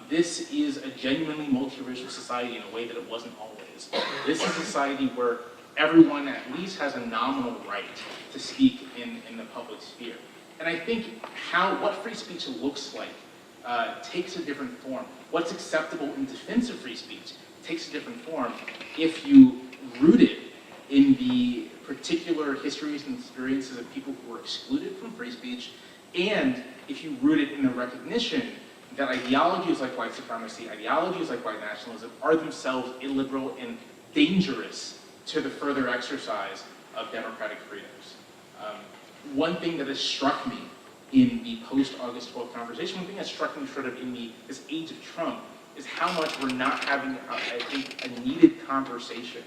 S4: This is a genuinely multiracial society in a way that it wasn't always. This is a society where everyone at least has a nominal right to speak in the public sphere. And I think what free speech looks like takes a different form. What's acceptable in defense of free speech takes a different form if you root it in the particular histories and experiences of people who were excluded from free speech, and if you root it in the recognition that ideologies like white supremacy, ideologies like white nationalism are themselves illiberal and dangerous to the further exercise of democratic freedoms. One thing that has struck me in the post-August 12th conversation, one thing that struck me sort of in this age of Trump, is how much we're not having, I think, a needed conversation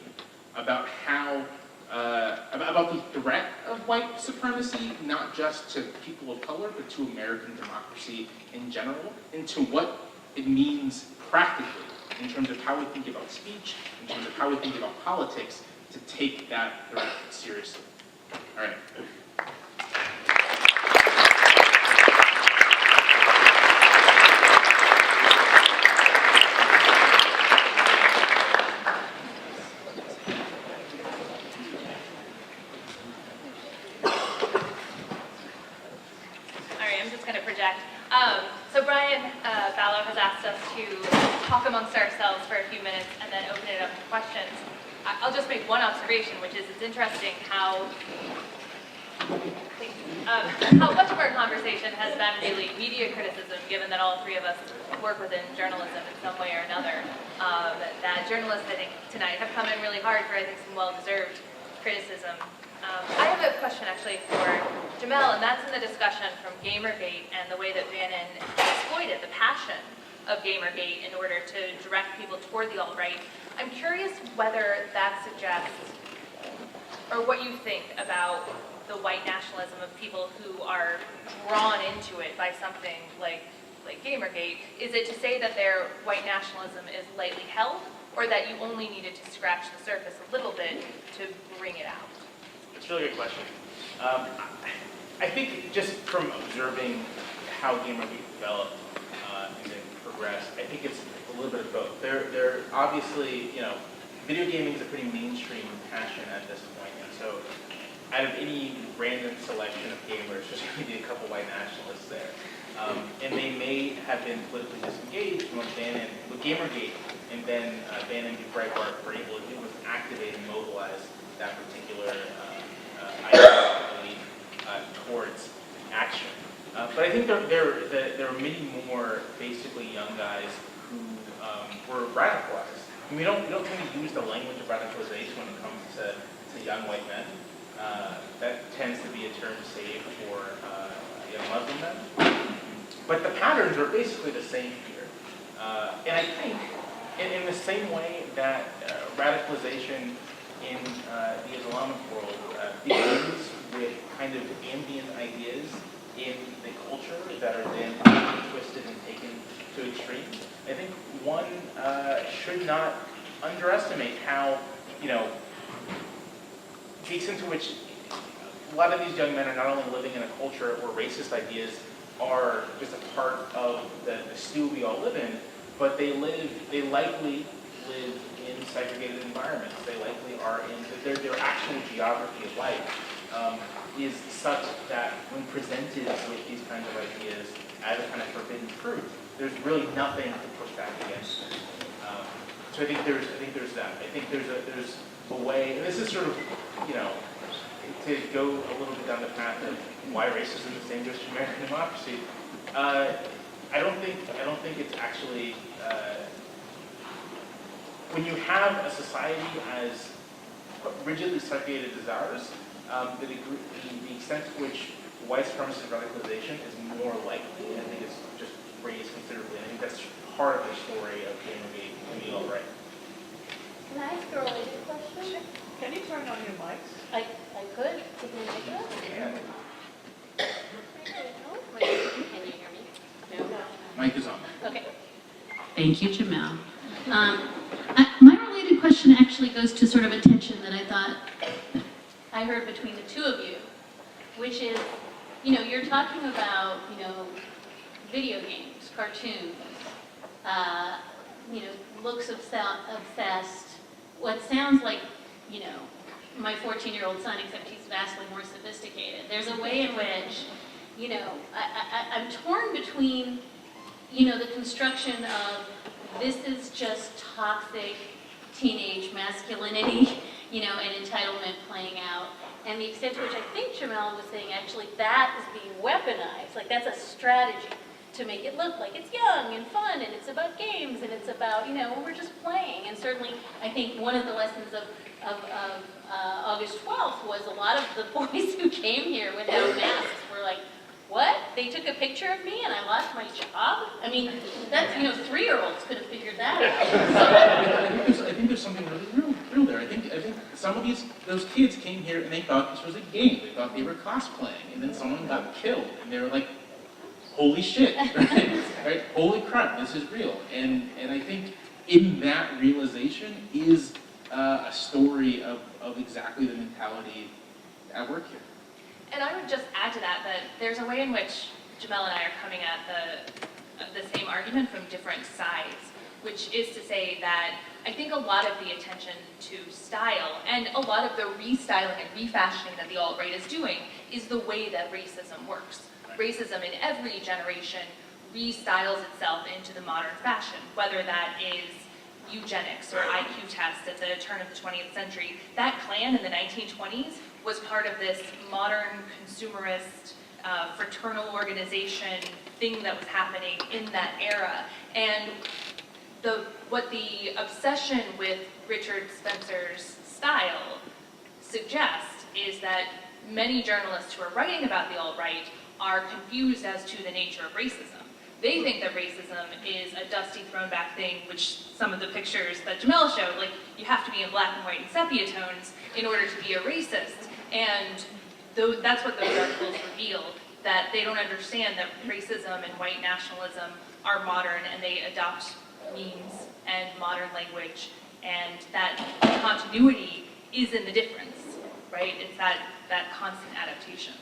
S4: about how, about the threat of white supremacy, not just to people of color, but to American democracy in general, and to what it means practically in terms of how we think about speech, in terms of how we think about politics, to take that threat seriously. All right.
S2: So Brian Ballo has asked us to talk amongst ourselves for a few minutes and then open it up to questions. I'll just make one observation, which is it's interesting how much of our conversation has been really media criticism, given that all three of us work within journalism in some way or another. That journalists, I think, tonight have come in really hard for, I think, some well-deserved criticism. I have a question actually for Jamelle, and that's in the discussion from Gamergate and the way that Buchanan exploited the passion of Gamergate in order to direct people toward the alt-right. I'm curious whether that suggests, or what you think about the white nationalism of people who are drawn into it by something like Gamergate. Is it to say that their white nationalism is lightly held, or that you only needed to scratch the surface a little bit to bring it out?
S1: It's a really good question. I think just from observing how Gamergate developed and then progressed, I think it's a little bit of both. They're obviously, video gaming is a pretty mainstream passion at this point, and so out of any random selection of gamers, there's going to be a couple white nationalists there. And they may have been politically disengaged when with Gamergate, and then Bannon and Breitbart were able to do was activate and mobilize that particular ideology towards action. But I think there are many more basically young guys who were radicalized. And we don't tend to use the language of radicalization when it comes to young white men. That tends to be a term saved for young Muslim men. But the patterns are basically the same here. And I think in the same way that radicalization in the Islamic world begins with kind of ambient ideas in the culture that are then twisted and taken to extremes, I think one should not underestimate how, the extent to which
S4: a lot of these young men are not only living in a culture where racist ideas are just a part of the stew we all live in, but they likely live in segregated environments. They likely are in, their actual geography of life is such that when presented with these kinds of ideas as a kind of forbidden fruit, there's really nothing to push back against. So I think there's that. I think there's a way, and this is sort of, to go a little bit down the path of why racism is dangerous to American democracy. I don't think it's actually when you have a society as rigidly segregated as ours, the extent to which white supremacist radicalization is more likely, I think it's just raised considerably. And I think that's part of the story of Gamergate and the alt-right.
S3: Can I ask a related question?
S5: Can you turn on your mics?
S3: I could. Can you make it up?
S4: Yeah.
S3: Wait, can you hear me? No.
S4: Mic is on.
S3: Okay.
S6: Thank you, Jamelle. My related question actually goes to sort of a tension that I thought
S3: I heard between the two of you, which is, you're talking about, video games, cartoons, looks obsessed, what sounds like, my 14-year-old son, except he's vastly more sophisticated. There's a way in which, I'm torn between, the construction of this is just toxic teenage masculinity, and entitlement playing out, and the extent to which I think Jamelle was saying actually that is being weaponized, like that's a strategy to make it look like it's young and fun and it's about games and it's about, when we're just playing. And certainly I think one of the lessons of August 12th was a lot of the boys who came here without masks were like, what? They took a picture of me and I lost my job? I mean, that's, 3-year-olds could have figured that out.
S4: I think there's something really real there. I think some of those kids came here and they thought this was a game. They thought they were cosplaying, and then someone got killed, and they were like, holy shit, right? Holy crap, this is real. And I think in that realization is a story of exactly the mentality at work here.
S2: And I would just add to that there's a way in which Jamelle and I are coming at the same argument from different sides, which is to say that I think a lot of the attention to style and a lot of the restyling and refashioning that the alt-right is doing is the way that racism works. Racism in every generation restyles itself into the modern fashion, whether that is eugenics or IQ tests at the turn of the 20th century. That Klan in the 1920s was part of this modern consumerist fraternal organization thing that was happening in that era. And what the obsession with Richard Spencer's style suggests is that many journalists who are writing about the alt-right are confused as to the nature of racism. They think that racism is a dusty, thrown-back thing, which some of the pictures that Jamelle showed, like, you have to be in black and white and sepia tones in order to be a racist. And that's what those articles reveal, that they don't understand that racism and white nationalism are modern, and they adopt memes and modern language, and that continuity is in the difference, right? It's that constant adaptation.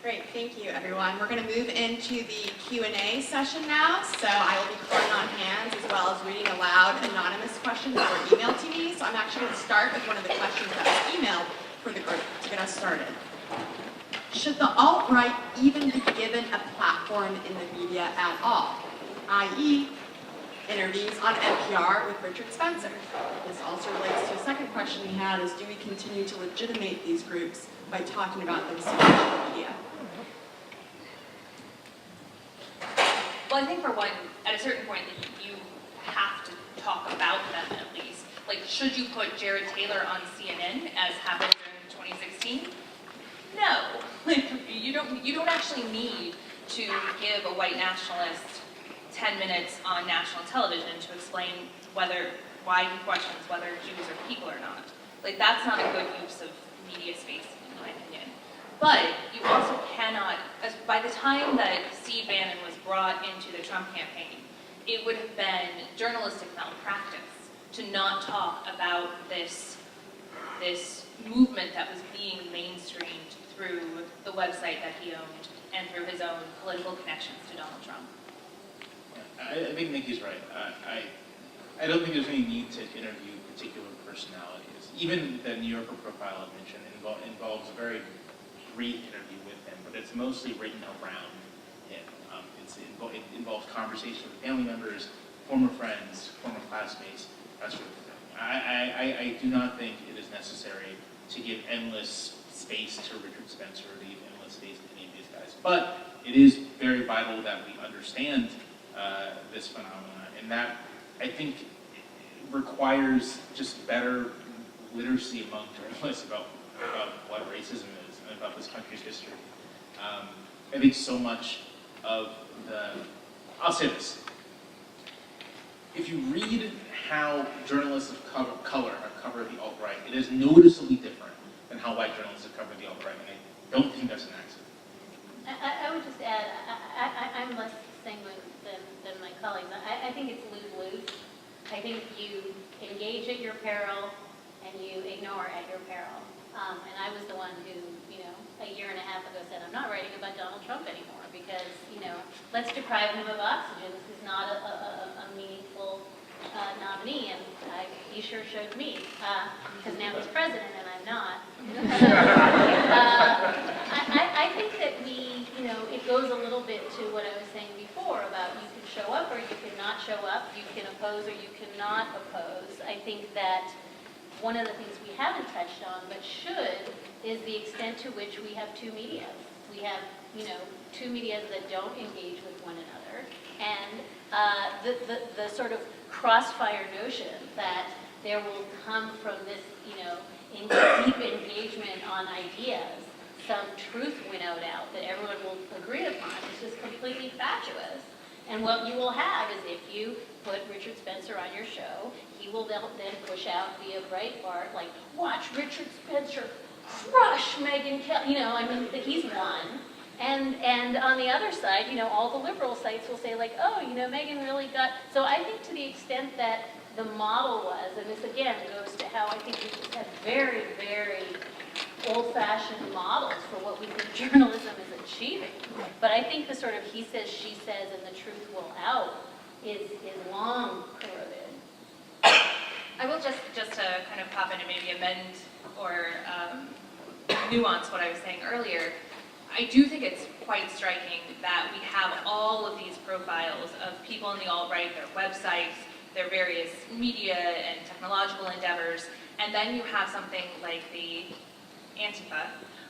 S7: Great, thank you everyone. We're going to move into the Q&A session now. So I will be calling on hands as well as reading aloud anonymous questions that were emailed to me. So I'm actually going to start with one of the questions that was emailed for the group to get us started. Should the alt-right even be given a platform in the media at all? i.e., interviews on NPR with Richard Spencer. This also relates to a second question we had is, do we continue to legitimate these groups by talking about them so much in the media?
S2: Well, I think for one, at a certain point, you have to talk about them at least. Like, should you put Jared Taylor on CNN as happened in 2016? No. Like, you don't actually need to give a white nationalist 10 minutes on national television to explain why he questions whether Jews are people or not. Like, that's not a good use of media space, in my opinion. But you also cannot, by the time that Steve Bannon was brought into the Trump campaign, it would have been journalistic malpractice to not talk about this movement that was being mainstreamed through the website that he owned and through his own political connections to Donald Trump.
S4: I think Nikki's right. I don't think there's any need to interview particular personalities. Even the New Yorker profile I mentioned involves a very brief interview with him, but it's mostly written around him. It involves conversations with family members, former friends, former classmates, that sort of thing. I do not think it is necessary to give endless space to Richard Spencer, or to give endless space to any of these guys. But it is very vital that we understand this phenomenon, and that, I think, requires just better literacy among journalists about what racism is and about this country's history. I think so much of I'll say this. If you read how journalists of color have covered the alt-right, it is noticeably different than how white journalists have covered the alt-right, and I don't think that's an accident.
S3: I would just add, I'm less sanguine than my colleagues. I think it's lose-lose. I think you engage at your peril and you ignore at your peril. And I was the one who, a year and a half ago said, I'm not writing about Donald Trump anymore because, let's deprive him of oxygen. This is not a meaningful nominee, and he sure showed me, because now he's president and I'm not. I think that it goes a little bit to what I was saying before about you can show up or you cannot show up, you can oppose or you cannot oppose. I think that one of the things we haven't touched on, but should, is the extent to which we have two media. We have, two media that don't engage with one another, and the sort of crossfire notion that there will come from this, deep engagement on ideas, some truth winnowed out that everyone will agree upon is just completely fatuous. And what you will have is if you put Richard Spencer on your show, he will then push out via Breitbart, like, watch Richard Spencer crush Megyn Kelly, he's won. And on the other side, all the liberal sites will say, like, oh, Megyn really got... So I think to the extent that the model was, and this again goes to how I think we just have very, very old-fashioned models for what we think journalism is achieving. But I think the sort of he says, she says, and the truth will out is long corroded.
S2: I will just to kind of pop in and maybe amend or nuance what I was saying earlier. I do think it's quite striking that we have all of these profiles of people in the alt-right, their websites, their various media and technological endeavors, and then you have something like the Antifa,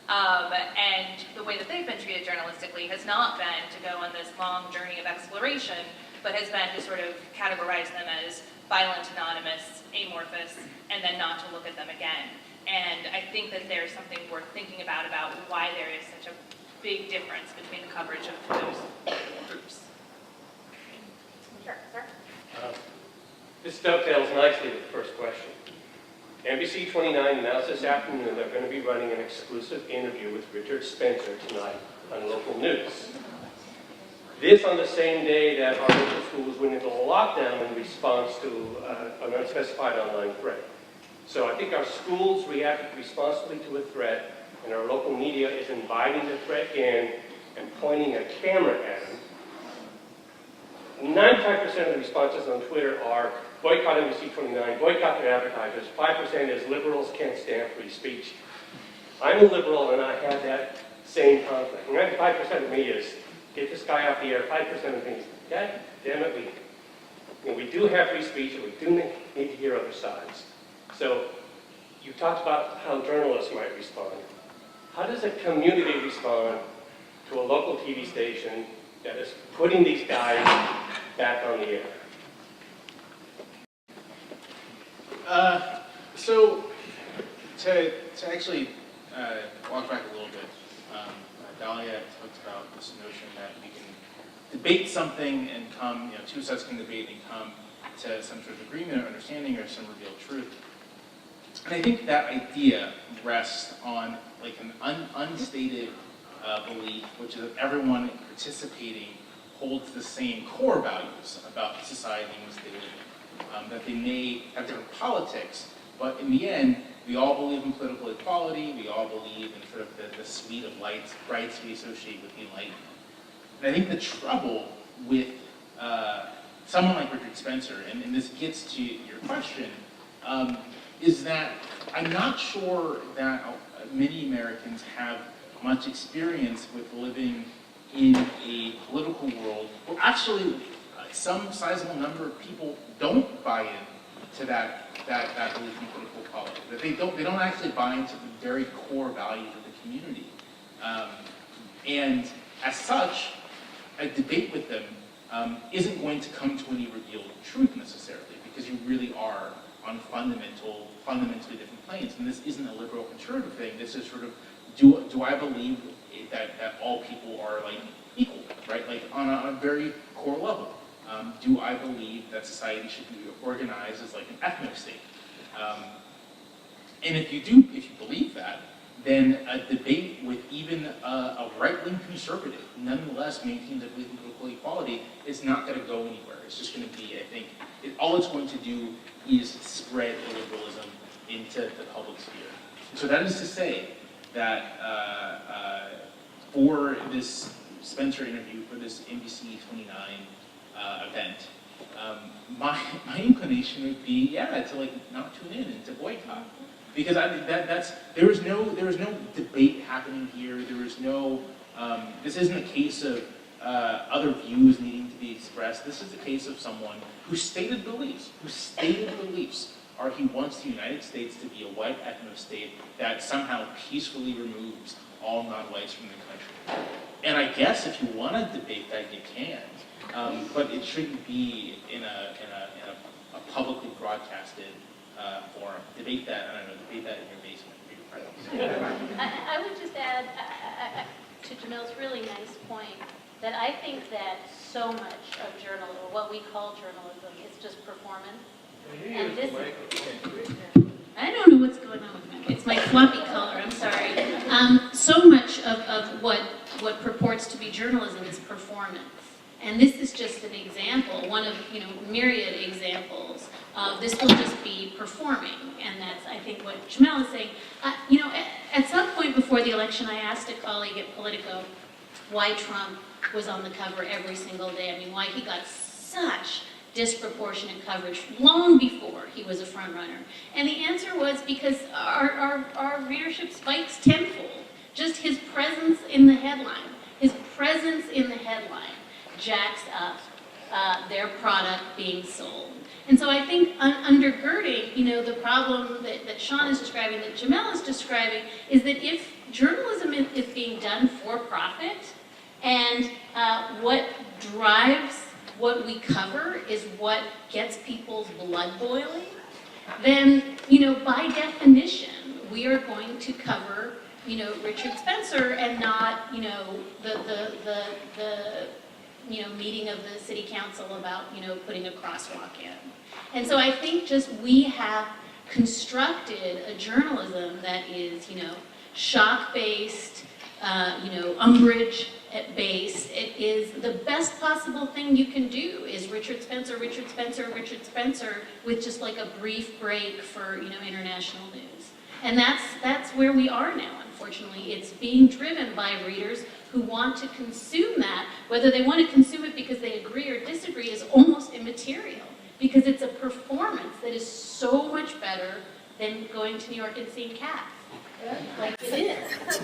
S2: and the way that they've been treated journalistically has not been to go on this long journey of exploration, but has been to sort of categorize them as violent, anonymous, amorphous, and then not to look at them again. And I think that there's something worth thinking about why there is such a big difference between the coverage of those groups. Sure, sir.
S8: This dovetails nicely with the first question. NBC 29 announced this afternoon they're going to be running an exclusive interview with Richard Spencer tonight on local news. This on the same day that our local schools went into lockdown in response to an unspecified online threat. So I think our schools reacted responsibly to a threat, and our local media is inviting the threat in and pointing a camera at them. 95% of the responses on Twitter are boycott NBC 29, boycott their advertisers. 5% is liberals can't stand free speech. I'm a liberal and I have that same conflict. 95% of me is get this guy off the air. 5% of me is, God damn it, we do have free speech and we do need to hear other sides. So you talked about how journalists might respond. How does a community respond to a local TV station that is putting these guys back on the air?
S4: So to actually walk back a little bit, Dahlia talked about this notion that we can debate something and come, two sides can debate and come to some sort of agreement or understanding or some revealed truth. And I think that idea rests on like an unstated belief, which is that everyone participating holds the same core values about the society in which they live in. That they may have different politics, but in the end, we all believe in political equality, we all believe in sort of the suite of rights we associate with the Enlightenment. And I think the trouble with someone like Richard Spencer, and this gets to your question, is that I'm not sure that many Americans have much experience with living in a political world where actually some sizable number of people don't buy in to that belief in political equality. That they don't actually buy into the very core values of the community. And as such, a debate with them isn't going to come to any revealed truth necessarily, because you really are on fundamentally different planes. And this isn't a liberal conservative thing. This is sort of, do I believe that all people are like equal, right? Like on a very core level. Do I believe that society should be organized as like an ethno-state? And if you believe that, then a debate with even a right-wing conservative, nonetheless maintains a belief in political equality, is not going to go anywhere. It's just going to be, I think, all it's going to do is spread illiberalism into the public sphere. So that is to say that for this Spencer interview, for this NBC 29 event, my inclination would be, to like not tune in and to boycott. Because I mean, there is no debate happening here. There is no. This isn't a case of other views needing to be expressed. This is a case of someone whose stated beliefs are he wants the United States to be a white ethno-state that somehow peacefully removes all non-whites from the country. And I guess if you want to debate that, you can, but it shouldn't be in a publicly broadcasted forum. Debate that in your basement with your friends.
S3: I would just add to Jamelle's really nice point that I think that so much of journalism, or what we call journalism, is just performance. And this
S6: I don't know what's going on with me. It's my floppy color, I'm sorry. So much of what purports to be journalism is performance. And this is just an example, one of myriad examples of this will just be performing. And that's, I think, what Jamelle is saying. At some point before the election, I asked a colleague at Politico why Trump was on the cover every single day. I mean, why he got such disproportionate coverage long before he was a front runner. And the answer was because our readership spikes tenfold. Just his presence in the headline. His presence in the headline jacks up their product being sold. And so I think undergirding, the problem that Sean is describing, that Jamelle is describing, is that if journalism is being done for profit, and what drives what we cover is what gets people's blood boiling, then, by definition, we are going to cover, Richard Spencer and not, the meeting of the city council about, putting a crosswalk in. And so I think just we have constructed a journalism that is, shock-based, umbrage-based. It is the best possible thing you can do is Richard Spencer, with just like a brief break for, international news. And that's where we are now, unfortunately. It's being driven by readers who want to consume that. Whether they want to consume it because they agree or disagree is almost immaterial, because it's a performance that is so much better than going to New York and seeing Cats. Like it is.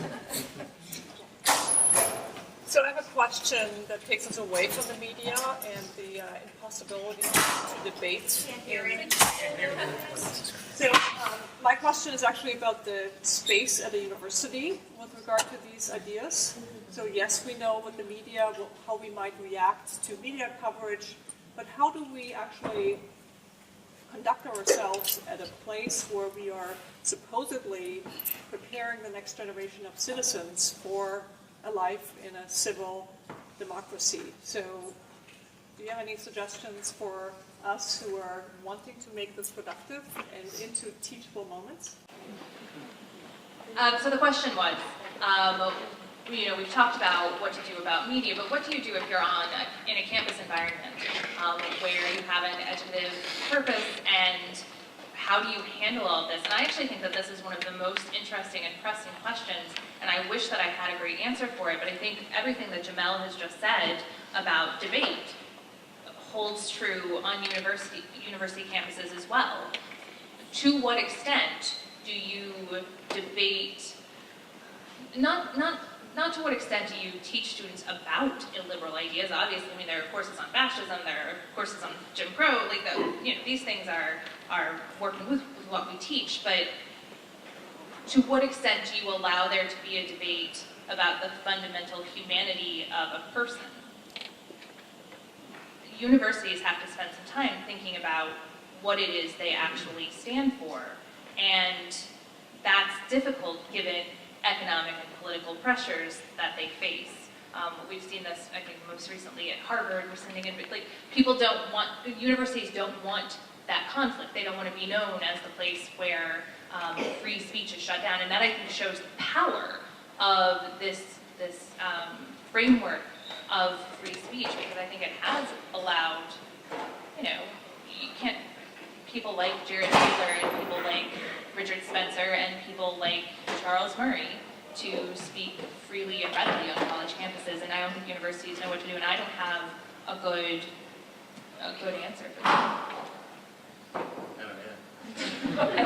S5: So I have a question that takes us away from the media and the impossibility to debate. So my question is actually about the space at a university with regard to these ideas. So yes, we know what the media, how we might react to media coverage, but how do we actually conduct ourselves at a place where we are supposedly preparing the next generation of citizens for a life in a civil democracy? So do you have any suggestions for us who are wanting to make this productive and into teachable moments?
S2: So the question was, we've talked about what to do about media, but what do you do if you're in a campus environment where you have an educative purpose, and how do you handle all of this? And I actually think that this is one of the most interesting and pressing questions, and I wish that I had a great answer for it, but I think everything that Jamelle has just said about debate holds true on university campuses as well. To what extent do you debate, not to what extent do you teach students about illiberal ideas? Obviously, I mean, there are courses on fascism, there are courses on Jim Crow, like these things are working with what we teach, but to what extent do you allow there to be a debate about the fundamental humanity of a person? Universities have to spend some time thinking about what it is they actually stand for, and that's difficult given economic and political pressures that they face. We've seen this, I think, most recently at Harvard. We're sending in, like, universities don't want that conflict. They don't want to be known as the place where free speech is shut down, and that, I think, shows the power of this framework of free speech, because I think it has allowed, people like Jared Taylor and people like Richard Spencer and people like Charles Murray to speak freely and readily on college campuses, and I don't think universities know what to do, and I don't have a good answer for that. I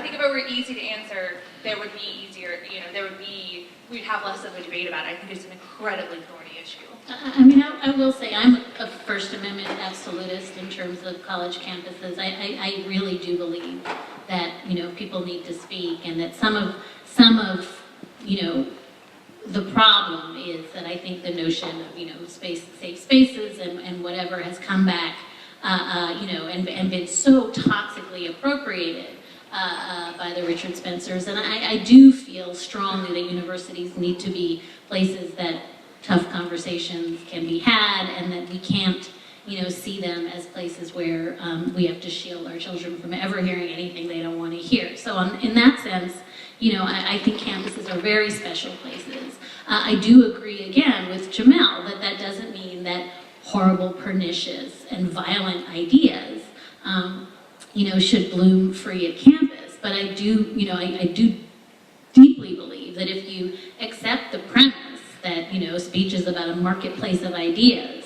S2: think if it were easy to answer, there would be easier, we'd have less of a debate about it. I think it's an incredibly thorny issue.
S6: I mean, I will say I'm a First Amendment absolutist in terms of college campuses. I really do believe that, people need to speak, and that some of the problem is that I think the notion of, safe spaces and whatever has come back, and been so toxically appropriated by the Richard Spencers. And I do feel strongly that universities need to be places that tough conversations can be had, and that we can't, see them as places where we have to shield our children from ever hearing anything they don't want to hear. So in that sense, I think campuses are very special places. I do agree again with Jamelle that doesn't mean that horrible, pernicious, and violent ideas, should bloom free at campus. But I do deeply believe that if you accept the premise that, speech is about a marketplace of ideas,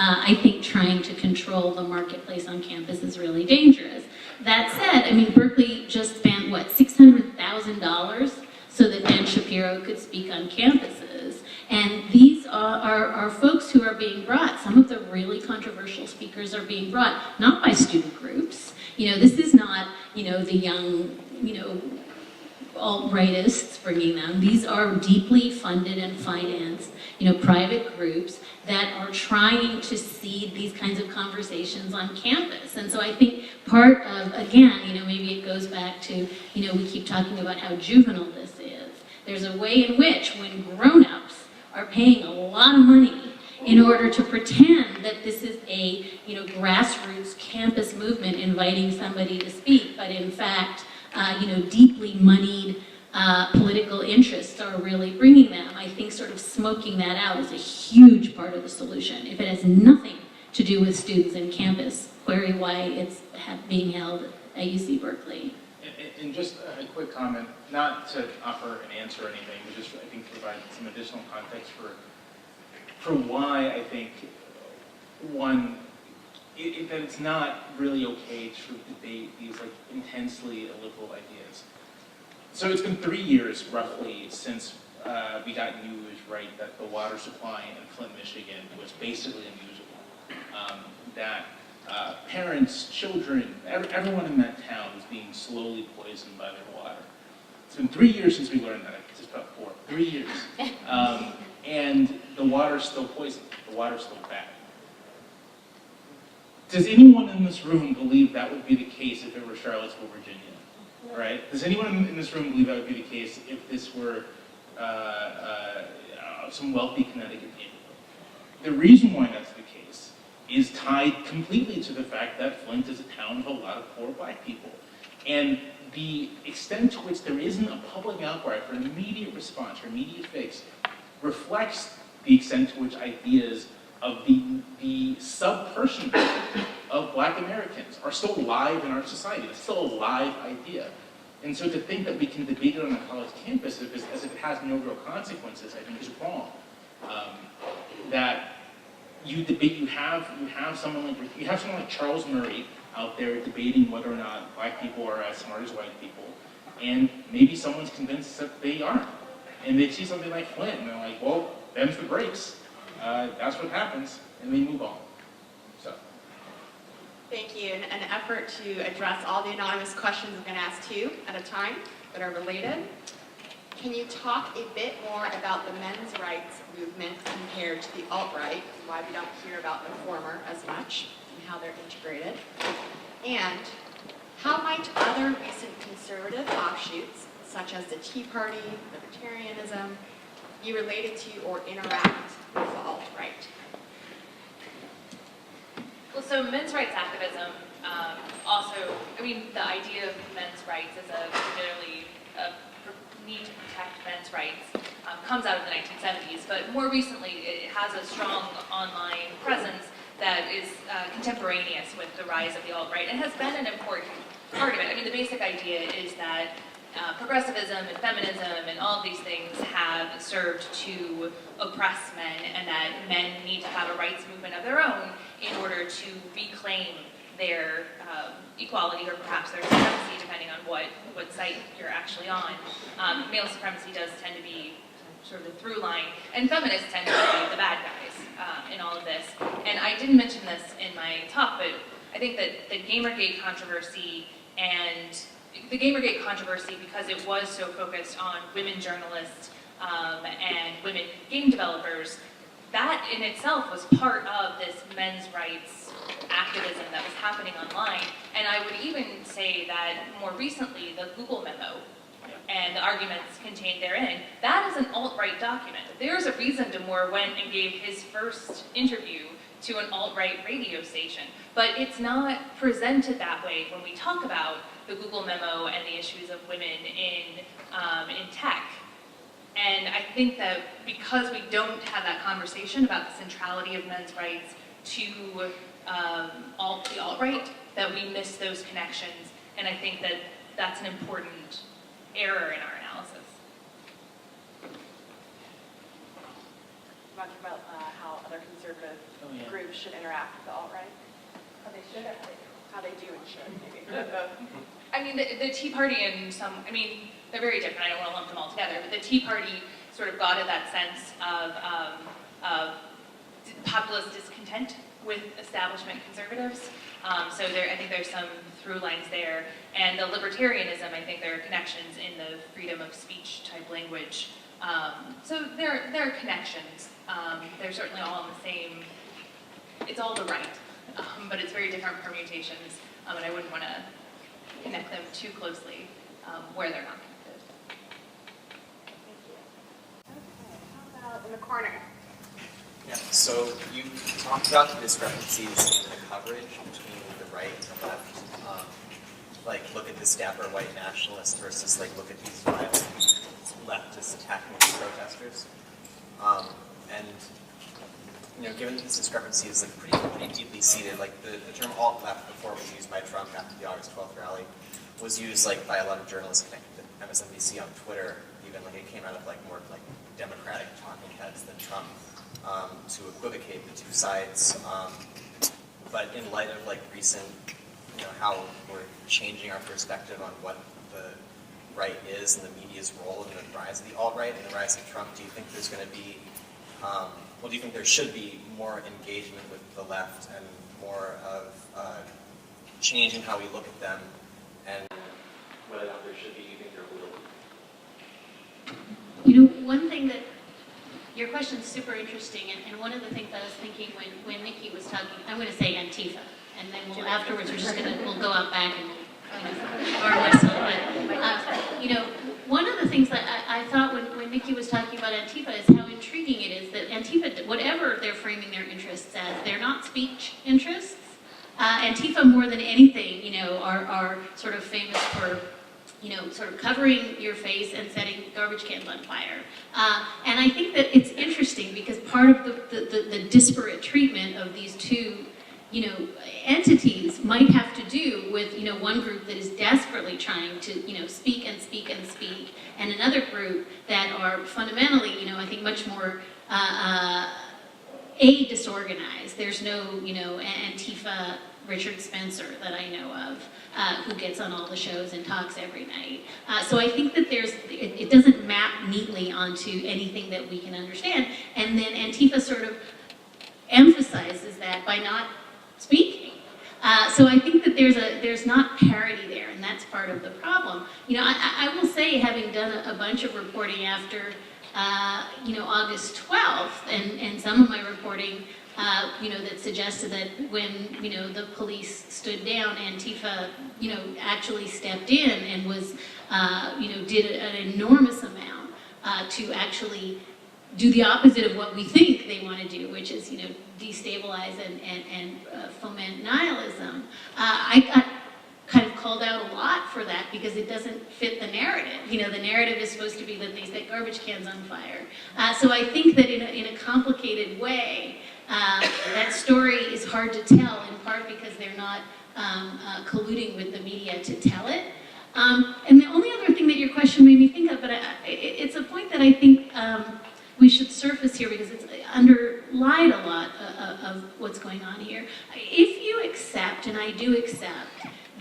S6: I think trying to control the marketplace on campus is really dangerous. That said, Berkeley just spent, $600,000 so that Ben Shapiro could speak on campuses. And these are folks who are being brought. Some of the really controversial speakers are being brought, not by student groups. This is not, the young, alt-rightists bringing them. These are deeply funded and financed, private groups that are trying to seed these kinds of conversations on campus. And so I think part of, again, maybe it goes back to, we keep talking about how juvenile this is. There's a way in which when grown-ups are paying a lot of money in order to pretend that this is a, grassroots campus movement inviting somebody to speak, but in fact, deeply moneyed political interests are really bringing them. I think sort of smoking that out is a huge part of the solution. If it has nothing to do with students and campus, query why it's being held at UC Berkeley.
S4: And just a quick comment, not to offer an answer or anything, but just I think provide some additional context for why I think that it's not really okay to debate these intensely illiberal ideas. So it's been 3 years roughly since we got news, right, that the water supply in Flint, Michigan was basically unusable. That parents, children, everyone in that town was being slowly poisoned by their water. It's been 3 years since we learned that. It's just about 4. 3 years. And the water's still poisoned. The water's still bad. Does anyone in this room believe that would be the case if it were Charlottesville, Virginia? Right? Does anyone in this room believe that would be the case if this were some wealthy Connecticut neighborhood? The reason why that's the case is tied completely to the fact that Flint is a town of a lot of poor black people. And the extent to which there isn't a public outcry for an immediate response, or immediate fix, reflects the extent to which ideas of the sub-person of Black Americans are still alive in our society. It's still a live idea. And so to think that we can debate it on a college campus as if it has no real consequences, I think is wrong. That you debate, you have someone like Charles Murray out there debating whether or not Black people are as smart as white people, and maybe someone's convinced that they aren't. And they see something like Flint, and they're like, well, them's the breaks. That's what happens, and they move on. So.
S7: Thank you. In an effort to address all the anonymous questions, I'm going to ask two at a time that are related. Can you talk a bit more about the men's rights movement compared to the alt-right, and why we don't hear about the former as much, and how they're integrated? And how might other recent conservative offshoots, such as the Tea Party, libertarianism, be related to or interact with the alt-right?
S2: Well, so men's rights activism also, I mean, the idea of men's rights as a particularly need to protect men's rights comes out of the 1970s, but more recently it has a strong online presence that is contemporaneous with the rise of the alt-right and has been an important part of it. I mean, the basic idea is that progressivism and feminism and all of these things have served to oppress men, and that men need to have a rights movement of their own in order to reclaim their equality, or perhaps their supremacy, depending on what site you're actually on. Male supremacy does tend to be sort of the through line, and feminists tend to be the bad guys in all of this. And I didn't mention this in my talk, but I think that the Gamergate controversy, because it was so focused on women journalists and women game developers, that in itself was part of this men's rights activism that was happening online. And I would even say that more recently, the Google memo and the arguments contained therein, that is an alt-right document. There's a reason Damore went and gave his first interview to an alt-right radio station, but it's not presented that way when we talk about the Google memo and the issues of women in tech. And I think that because we don't have that conversation about the centrality of men's rights to the alt-right, that we miss those connections. And I think that that's an important error in our analysis.
S9: Much about how other conservative groups should interact with the alt-right. How they should, how they do and should, maybe.
S2: I mean, the Tea Party and some, I mean, they're very different. I don't want to lump them all together, but the Tea Party sort of got at that sense of populist discontent with establishment conservatives. So I think there's some through lines there. And the libertarianism, I think there are connections in the freedom of speech type language. So there are connections. They're certainly all in the same, it's all the right, but it's very different permutations. And I wouldn't want to connect them too closely where they're not connected.
S7: Okay, how about in the corner?
S10: Yeah, so you talked about the discrepancies in the coverage between the right and the left. Like, look at this dapper white nationalist versus, like, look at these violent leftists attacking these protesters. And, you know, given that this discrepancy is, like, pretty deeply seated, like, the term alt-left before was used by Trump after the August 12th rally was used, like, by a lot of journalists connected to MSNBC on Twitter, even, like, it came out of, like, more, like, Democratic talking heads than Trump. To equivocate the two sides, but in light of like recent, you know, how we're changing our perspective on what the right is and the media's role in the rise of the alt-right and the rise of Trump, do you think there's going to be, do you think there should be more engagement with the left and more of change in how we look at them, and whether or not there should be, do you think there will?
S6: You know, one thing that your question's super interesting, and one of the things I was thinking when Nikki was talking, I'm going to say Antifa, and then afterwards we'll go out back and guard myself. But, you know, one of the things that I thought when Nikki was talking about Antifa is how intriguing it is that Antifa, whatever they're framing their interests as, they're not speech interests. Antifa, more than anything, you know, are sort of famous for, you know, sort of covering your face and setting garbage cans on fire. And I think that it's interesting because part of the disparate treatment of these two entities might have to do with, one group that is desperately trying to, speak and speak and speak, and another group that are fundamentally, I think much more disorganized. There's no, Antifa Richard Spencer that I know of, who gets on all the shows and talks every night. So I think that it doesn't map neatly onto anything that we can understand. And then Antifa sort of emphasizes that by not speaking. So I think that there's not parity there, and that's part of the problem. I will say, having done a bunch of reporting after, August 12th, and some of my reporting, that suggested that when, the police stood down, Antifa, actually stepped in and was, did an enormous amount to actually do the opposite of what we think they want to do, which is, destabilize and foment nihilism. I got kind of called out a lot for that because it doesn't fit the narrative. The narrative is supposed to be that they set garbage cans on fire. So I think that in a complicated way, that story is hard to tell, in part because they're not colluding with the media to tell it. And the only other thing that your question made me think of, but it's a point that I think we should surface here because it's underlied a lot of what's going on here. If you accept, and I do accept,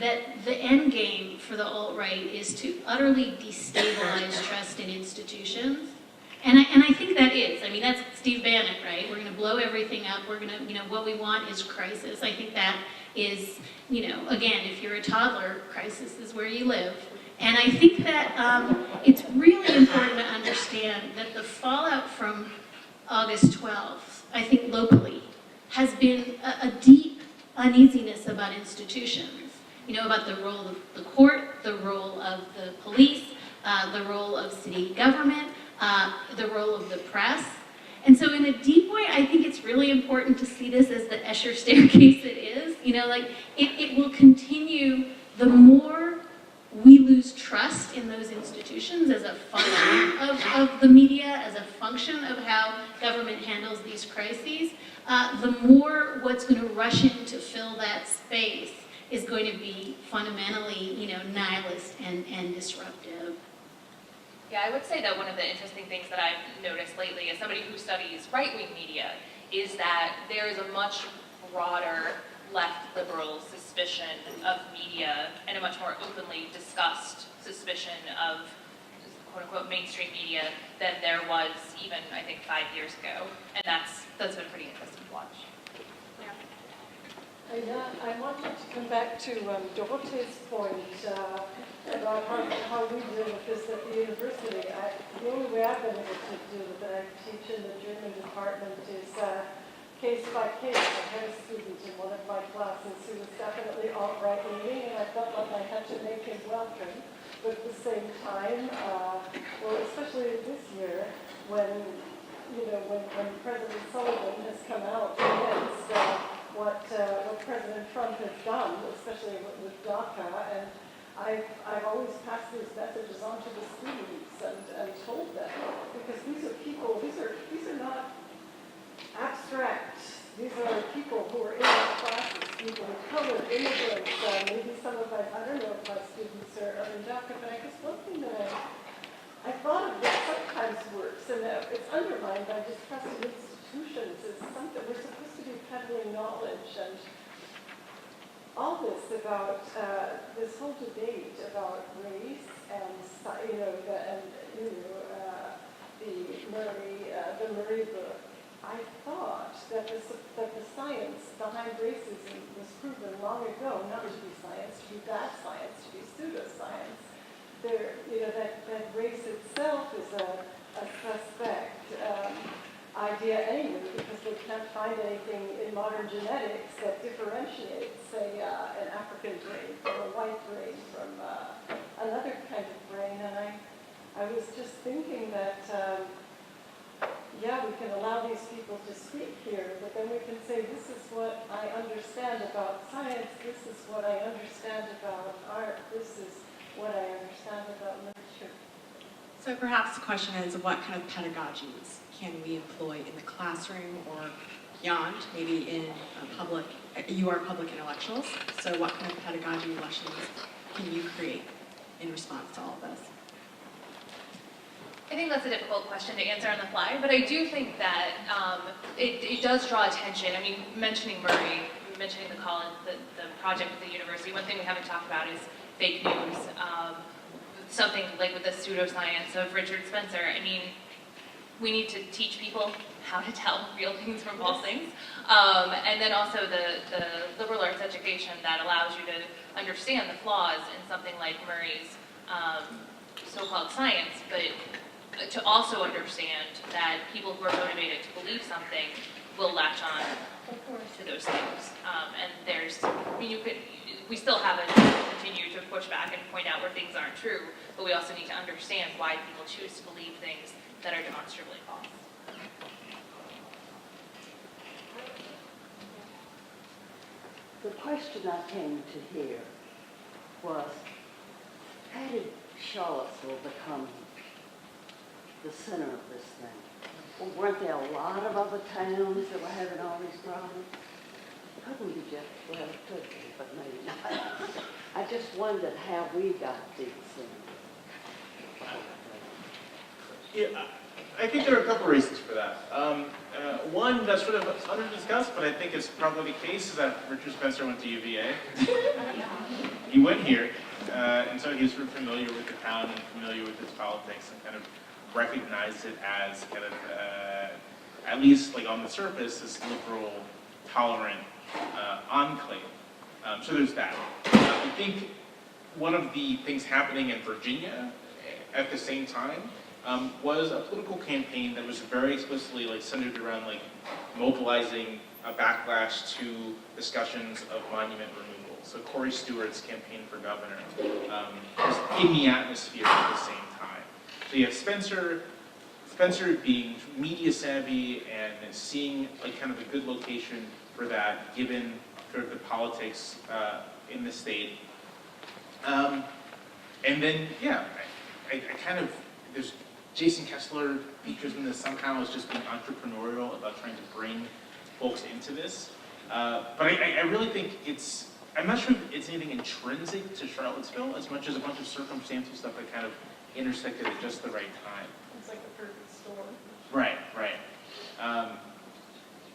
S6: that the end game for the alt-right is to utterly destabilize trust in institutions, and I think that is. I mean, that's Steve Bannon, right? We're going to blow everything up. We're going to, what we want is crisis. I think that is, again, if you're a toddler, crisis is where you live. And I think that it's really important to understand that the fallout from August 12th, I think locally, has been a deep uneasiness about institutions. About the role of the court, the role of the police, the role of city government, the role of the press. And so in a deep way, I think it's really important to see this as the Escher staircase it is. It will continue the more we lose trust in those institutions as a function of the media, as a function of how government handles these crises, the more what's going to rush in to fill that space is going to be fundamentally, nihilist and disruptive.
S2: Yeah, I would say that one of the interesting things that I've noticed lately as somebody who studies right-wing media is that there is a much broader left liberal suspicion of media and a much more openly discussed suspicion of quote-unquote mainstream media than there was even, I think, 5 years ago. And that's been pretty interesting to watch.
S11: I wanted to come back to Dorothy's point about how we deal with this at the university. The only way I've been able to deal with it, I teach in the German department, is case by case. I had a student in one of my classes who was definitely alt-right leaning, and I felt like I had to make him welcome. But at the same time, especially this year, when President Sullivan has come out against what President Trump has done, especially with DACA, and I've always passed these messages on to the students and told them, because these are people, these are not abstract. These are people who are in our classes, people of color, immigrants, maybe some of my, I don't know if my students are in DACA, but I guess one thing that I thought of that sometimes works, and it's undermined by distrusted institutions, is something we're supposed to be peddling knowledge, and all this about this whole debate about race and the Murray book. I thought that the science behind racism was proven long ago not to be science, to be bad science, to be pseudoscience. That race itself is a suspect idea anyway, because they can't find anything in modern genetics that differentiates, say, an African brain from a white brain from another kind of brain. And I was just thinking that, we can allow these people to speak here, but then we can say, this is what I understand about science, this is what I understand about art, this is what I understand about literature.
S9: So perhaps the question is, what kind of pedagogies can we employ in the classroom or
S7: beyond, maybe in public, you are public intellectuals, so what kind of pedagogy lessons can you create in response to all of this?
S2: I think that's a difficult question to answer on the fly, but I do think that it does draw attention. I mean, mentioning Murray, mentioning the project at the university, one thing we haven't talked about is fake news. Something like with the pseudoscience of Richard Spencer. I mean, we need to teach people how to tell real things from false things. And then also the liberal arts education that allows you to understand the flaws in something like Murray's so-called science, but to also understand that people who are motivated to believe something will latch on to those things. And there's, I mean, we still haven't continued to push back and point out where things aren't true, but we also need to understand why people choose to believe things that are demonstrably false.
S12: The question I came to hear was, how did Charlottesville become the center of this thing? Well, weren't there a lot of other towns that were having all these problems? Couldn't be just, well, it could be, but maybe not. I just wondered how we got to the center.
S13: Yeah, I think there are a couple of reasons for that. One that's sort of under-discussed, but I think it's probably the case, is that Richard Spencer went to UVA. He went here, and so he's sort of familiar with the town and familiar with its politics and kind of recognized it as kind of, at least like on the surface, this liberal, tolerant enclave. So there's that. I think one of the things happening in Virginia at the same time was a political campaign that was very explicitly like centered around like mobilizing a backlash to discussions of monument removal. So Corey Stewart's campaign for governor was in the atmosphere at the same time. So you have Spencer being media savvy and seeing like kind of a good location for that, given sort of the politics in the state. And then, yeah, I kind of, there's Jason Kessler features in this somehow as just being entrepreneurial about trying to bring folks into this. But I really think I'm not sure if it's anything intrinsic to Charlottesville as much as a bunch of circumstantial stuff that kind of intersected at just the right time.
S5: It's like the perfect storm.
S13: Right.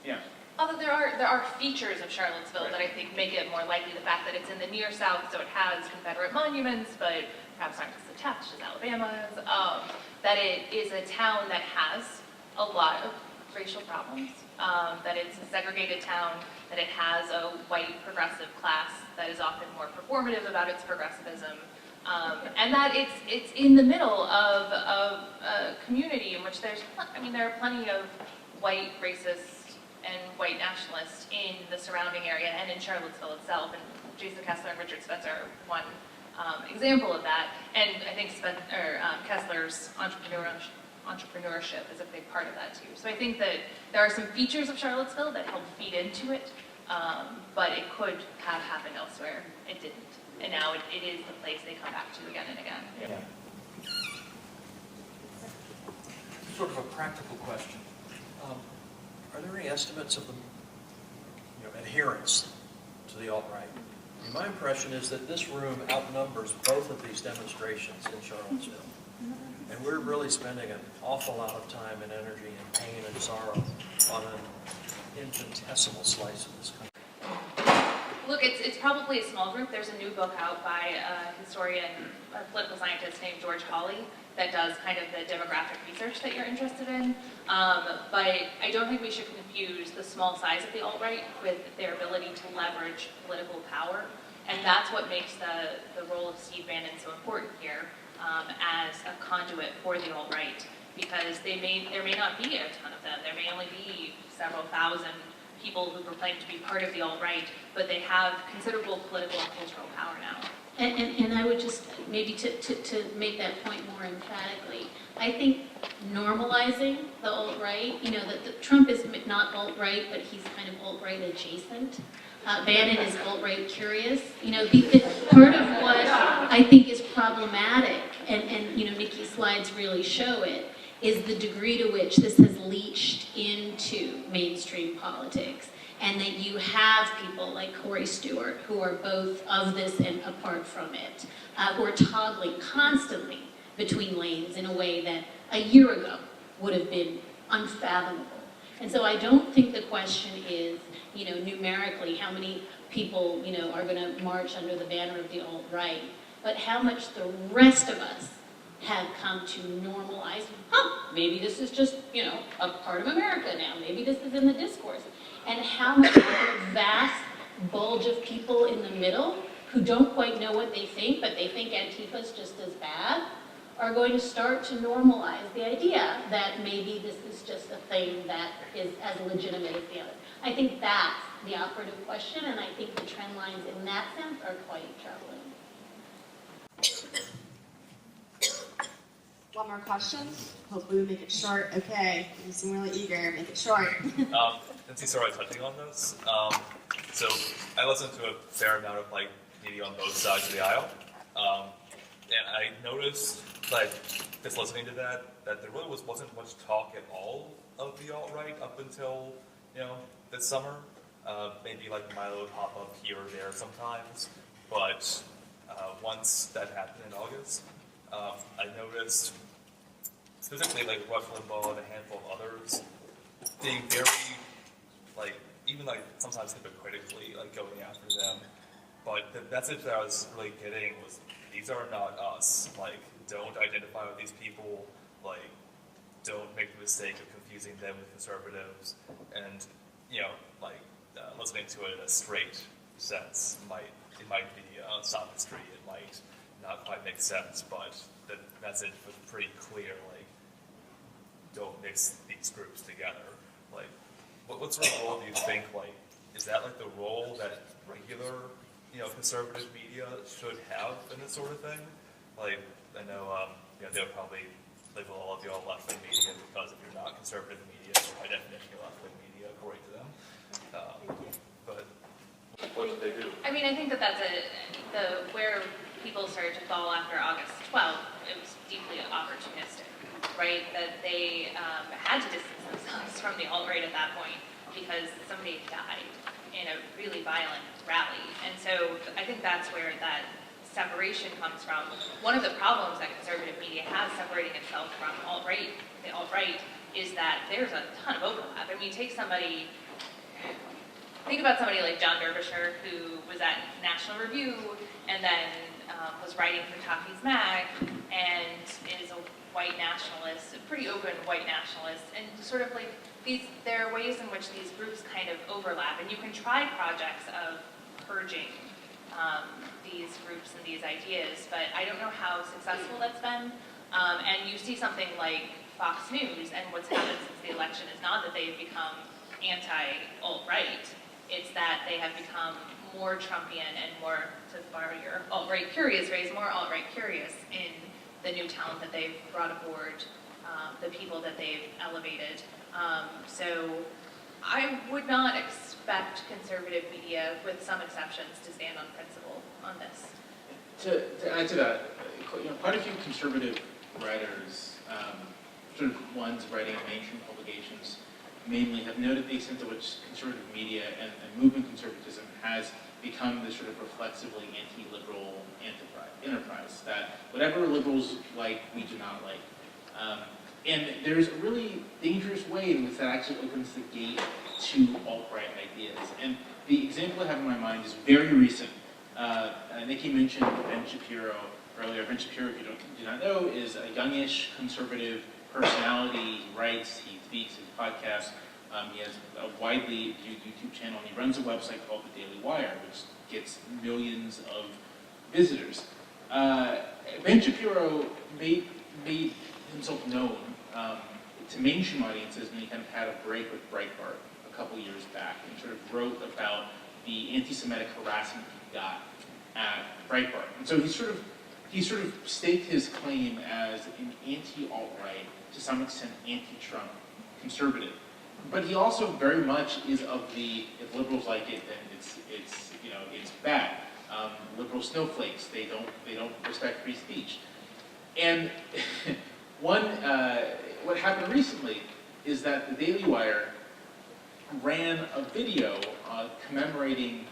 S13: Yeah.
S2: Although there are features of Charlottesville that I think make it more likely. The fact that it's in the near south, so it has Confederate monuments, but perhaps aren't as attached as Alabama's. That it is a town that has a lot of racial problems. That it's a segregated town. That it has a white progressive class that is often more performative about its progressivism. And that it's in the middle of a community in which there are plenty of white racists and white nationalists in the surrounding area and in Charlottesville itself. And Jason Kessler and Richard Spencer are one example of that. And I think Kessler's entrepreneurship is a big part of that too. So I think that there are some features of Charlottesville that help feed into it, but it could have happened elsewhere. It didn't. And now it is the place they come back to again and again.
S13: Yeah.
S14: Sort of a practical question. Are there any estimates of the adherence to the alt-right? My impression is that this room outnumbers both of these demonstrations in Charlottesville. And we're really spending an awful lot of time and energy and pain and sorrow on an infinitesimal slice of this country.
S2: Look, it's probably a small group. There's a new book out by a historian, a political scientist named George Hawley that does kind of the demographic research that you're interested in. But I don't think we should confuse the small size of the alt-right with their ability to leverage political power. And that's what makes the role of Steve Bannon so important here as a conduit for the alt-right. Because there may not be a ton of them. There may only be several thousand people who proclaim to be part of the alt-right, but they have considerable political and cultural power now.
S6: And I would just, maybe to make that point more emphatically, I think normalizing the alt-right, that Trump is not alt-right, but he's kind of alt-right adjacent. Bannon is alt-right curious. Part of what I think is problematic, and Nikki's slides really show it, is the degree to which this has leached into mainstream politics, and that you have people like Corey Stewart, who are both of this and apart from it, who are toggling constantly between lanes in a way that a year ago would have been unfathomable. And so I don't think the question is, numerically, how many people, are going to march under the banner of the alt-right, but how much the rest of us have come to normalize, maybe this is just, a part of America now, maybe this is in the discourse, and how much of a vast bulge of people in the middle who don't quite know what they think, but they think Antifa's just as bad, are going to start to normalize the idea that maybe this is just a thing that is as legitimate as the other. I think that's the operative question, and I think the trend lines in that sense are quite troubling.
S7: One more question? Hopefully we make it short. Okay, you seem really eager. Make it short.
S15: Since you started touching on this, so I listened to a fair amount of media on both sides of the aisle, and I noticed, just listening to that there really wasn't much talk at all of the alt-right up until this summer. Maybe Milo would pop up here or there sometimes, but once that happened in August, I noticed specifically Rush Limbaugh and a handful of others being very even sometimes hypocritically going after them. But the message that I was really getting was, these are not us. Don't identify with these people. Don't make the mistake of confusing them with conservatives. And listening to it in a straight sense it might be sophistry. It might not quite make sense, but the message was pretty clear. Don't mix these groups together. What sort of role do you think? Is that the role that regular conservative media should have in this sort of thing? I know they'll probably label all of y'all left-wing media because if you're not conservative media, you're by definition left-wing media, according to them. But what do they do?
S2: I mean, I think that's where people started to fall after August 12th. It was deeply opportunistic, right? That they had to distance themselves from the alt-right at that point because somebody died in a really violent rally. And so I think that's where that separation comes from. One of the problems that conservative media has separating itself from the alt-right, is that there's a ton of overlap. I mean, think about somebody like John Derbyshire, who was at National Review and then was writing for Talkies Mag and is a white nationalist, a pretty open white nationalist, and sort of there are ways in which these groups kind of overlap, and you can try projects of purging these groups and these ideas, but I don't know how successful that's been. And you see something like Fox News, and what's happened since the election is not that they've become anti-alt-right, it's that they have become more Trumpian and more, to borrow your alt-right curious phrase, more alt-right curious in the new talent that they've brought aboard, the people that they've elevated. So I would not expect conservative media, with some exceptions, to stand on principle on this.
S4: To add to that, quite a few conservative writers, sort of ones writing in mainstream publications, mainly have noted the extent to which conservative media and movement conservatism has become this sort of reflexively anti-liberal enterprise, that whatever liberals like, we do not like. And there's a really dangerous way in which that actually opens the gate to alt-right ideas. And the example I have in my mind is very recent. Nikki mentioned Ben Shapiro earlier. Ben Shapiro, if you do not know, is a youngish conservative personality. He writes, he speaks, he podcasts. He has a widely viewed YouTube channel, and he runs a website called The Daily Wire, which gets millions of visitors. Ben Shapiro made himself known to mainstream audiences when he kind of had a break with Breitbart a couple years back, and sort of wrote about the anti-Semitic harassment he got at Breitbart. And so he sort of staked his claim as an anti-alt-right, to some extent anti-Trump conservative. But he also very much is of the, if liberals like it, then it's bad. Liberal snowflakes, they don't respect free speech. And one what happened recently is that the Daily Wire ran a video commemorating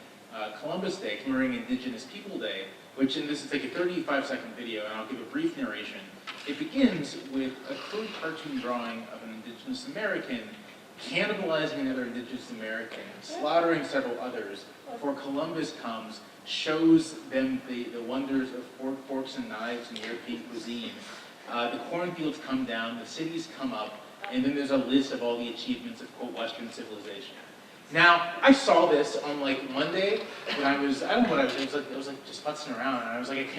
S4: Columbus Day, commemorating Indigenous People Day, which, and this is like a 35-second video, and I'll give a brief narration. It begins with a crude cartoon drawing of an Indigenous American cannibalizing another Indigenous American, slaughtering several others, before Columbus comes, shows them the wonders of forks and knives and European cuisine. The cornfields come down, the cities come up, and then there's a list of all the achievements of, quote, Western civilization. Now, I saw this on like Monday when I don't know what I was like just futzing around, and I was like,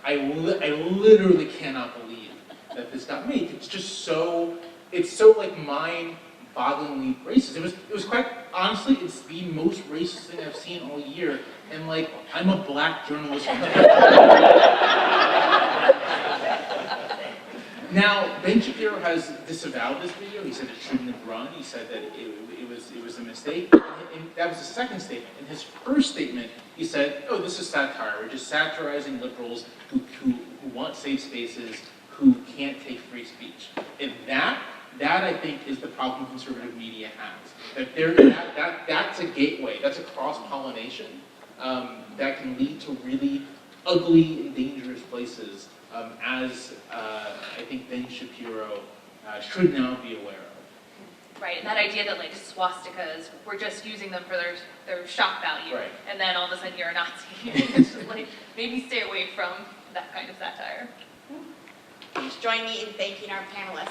S4: I literally cannot believe that this got made. It's just so, it's so like mind-bogglingly racist. It was quite, honestly, it's the most racist thing I've seen all year, and like, I'm a black journalist. Now, Ben Shapiro has disavowed this video. He said it shouldn't have run. He said that it was a mistake. And that was his second statement. In his first statement, he said, oh, this is satire. We're just satirizing liberals who want safe spaces, who can't take free speech. And that I think is the problem conservative media has. That's a gateway. That's a cross-pollination that can lead to really ugly and dangerous places, as I think Ben Shapiro should now be aware of.
S2: Right, and that idea that like swastikas, we're just using them for their shock value,
S4: right.
S2: And then all of a sudden you're a Nazi. It's just like, maybe stay away from that kind of satire.
S7: Please join me in thanking our panelists.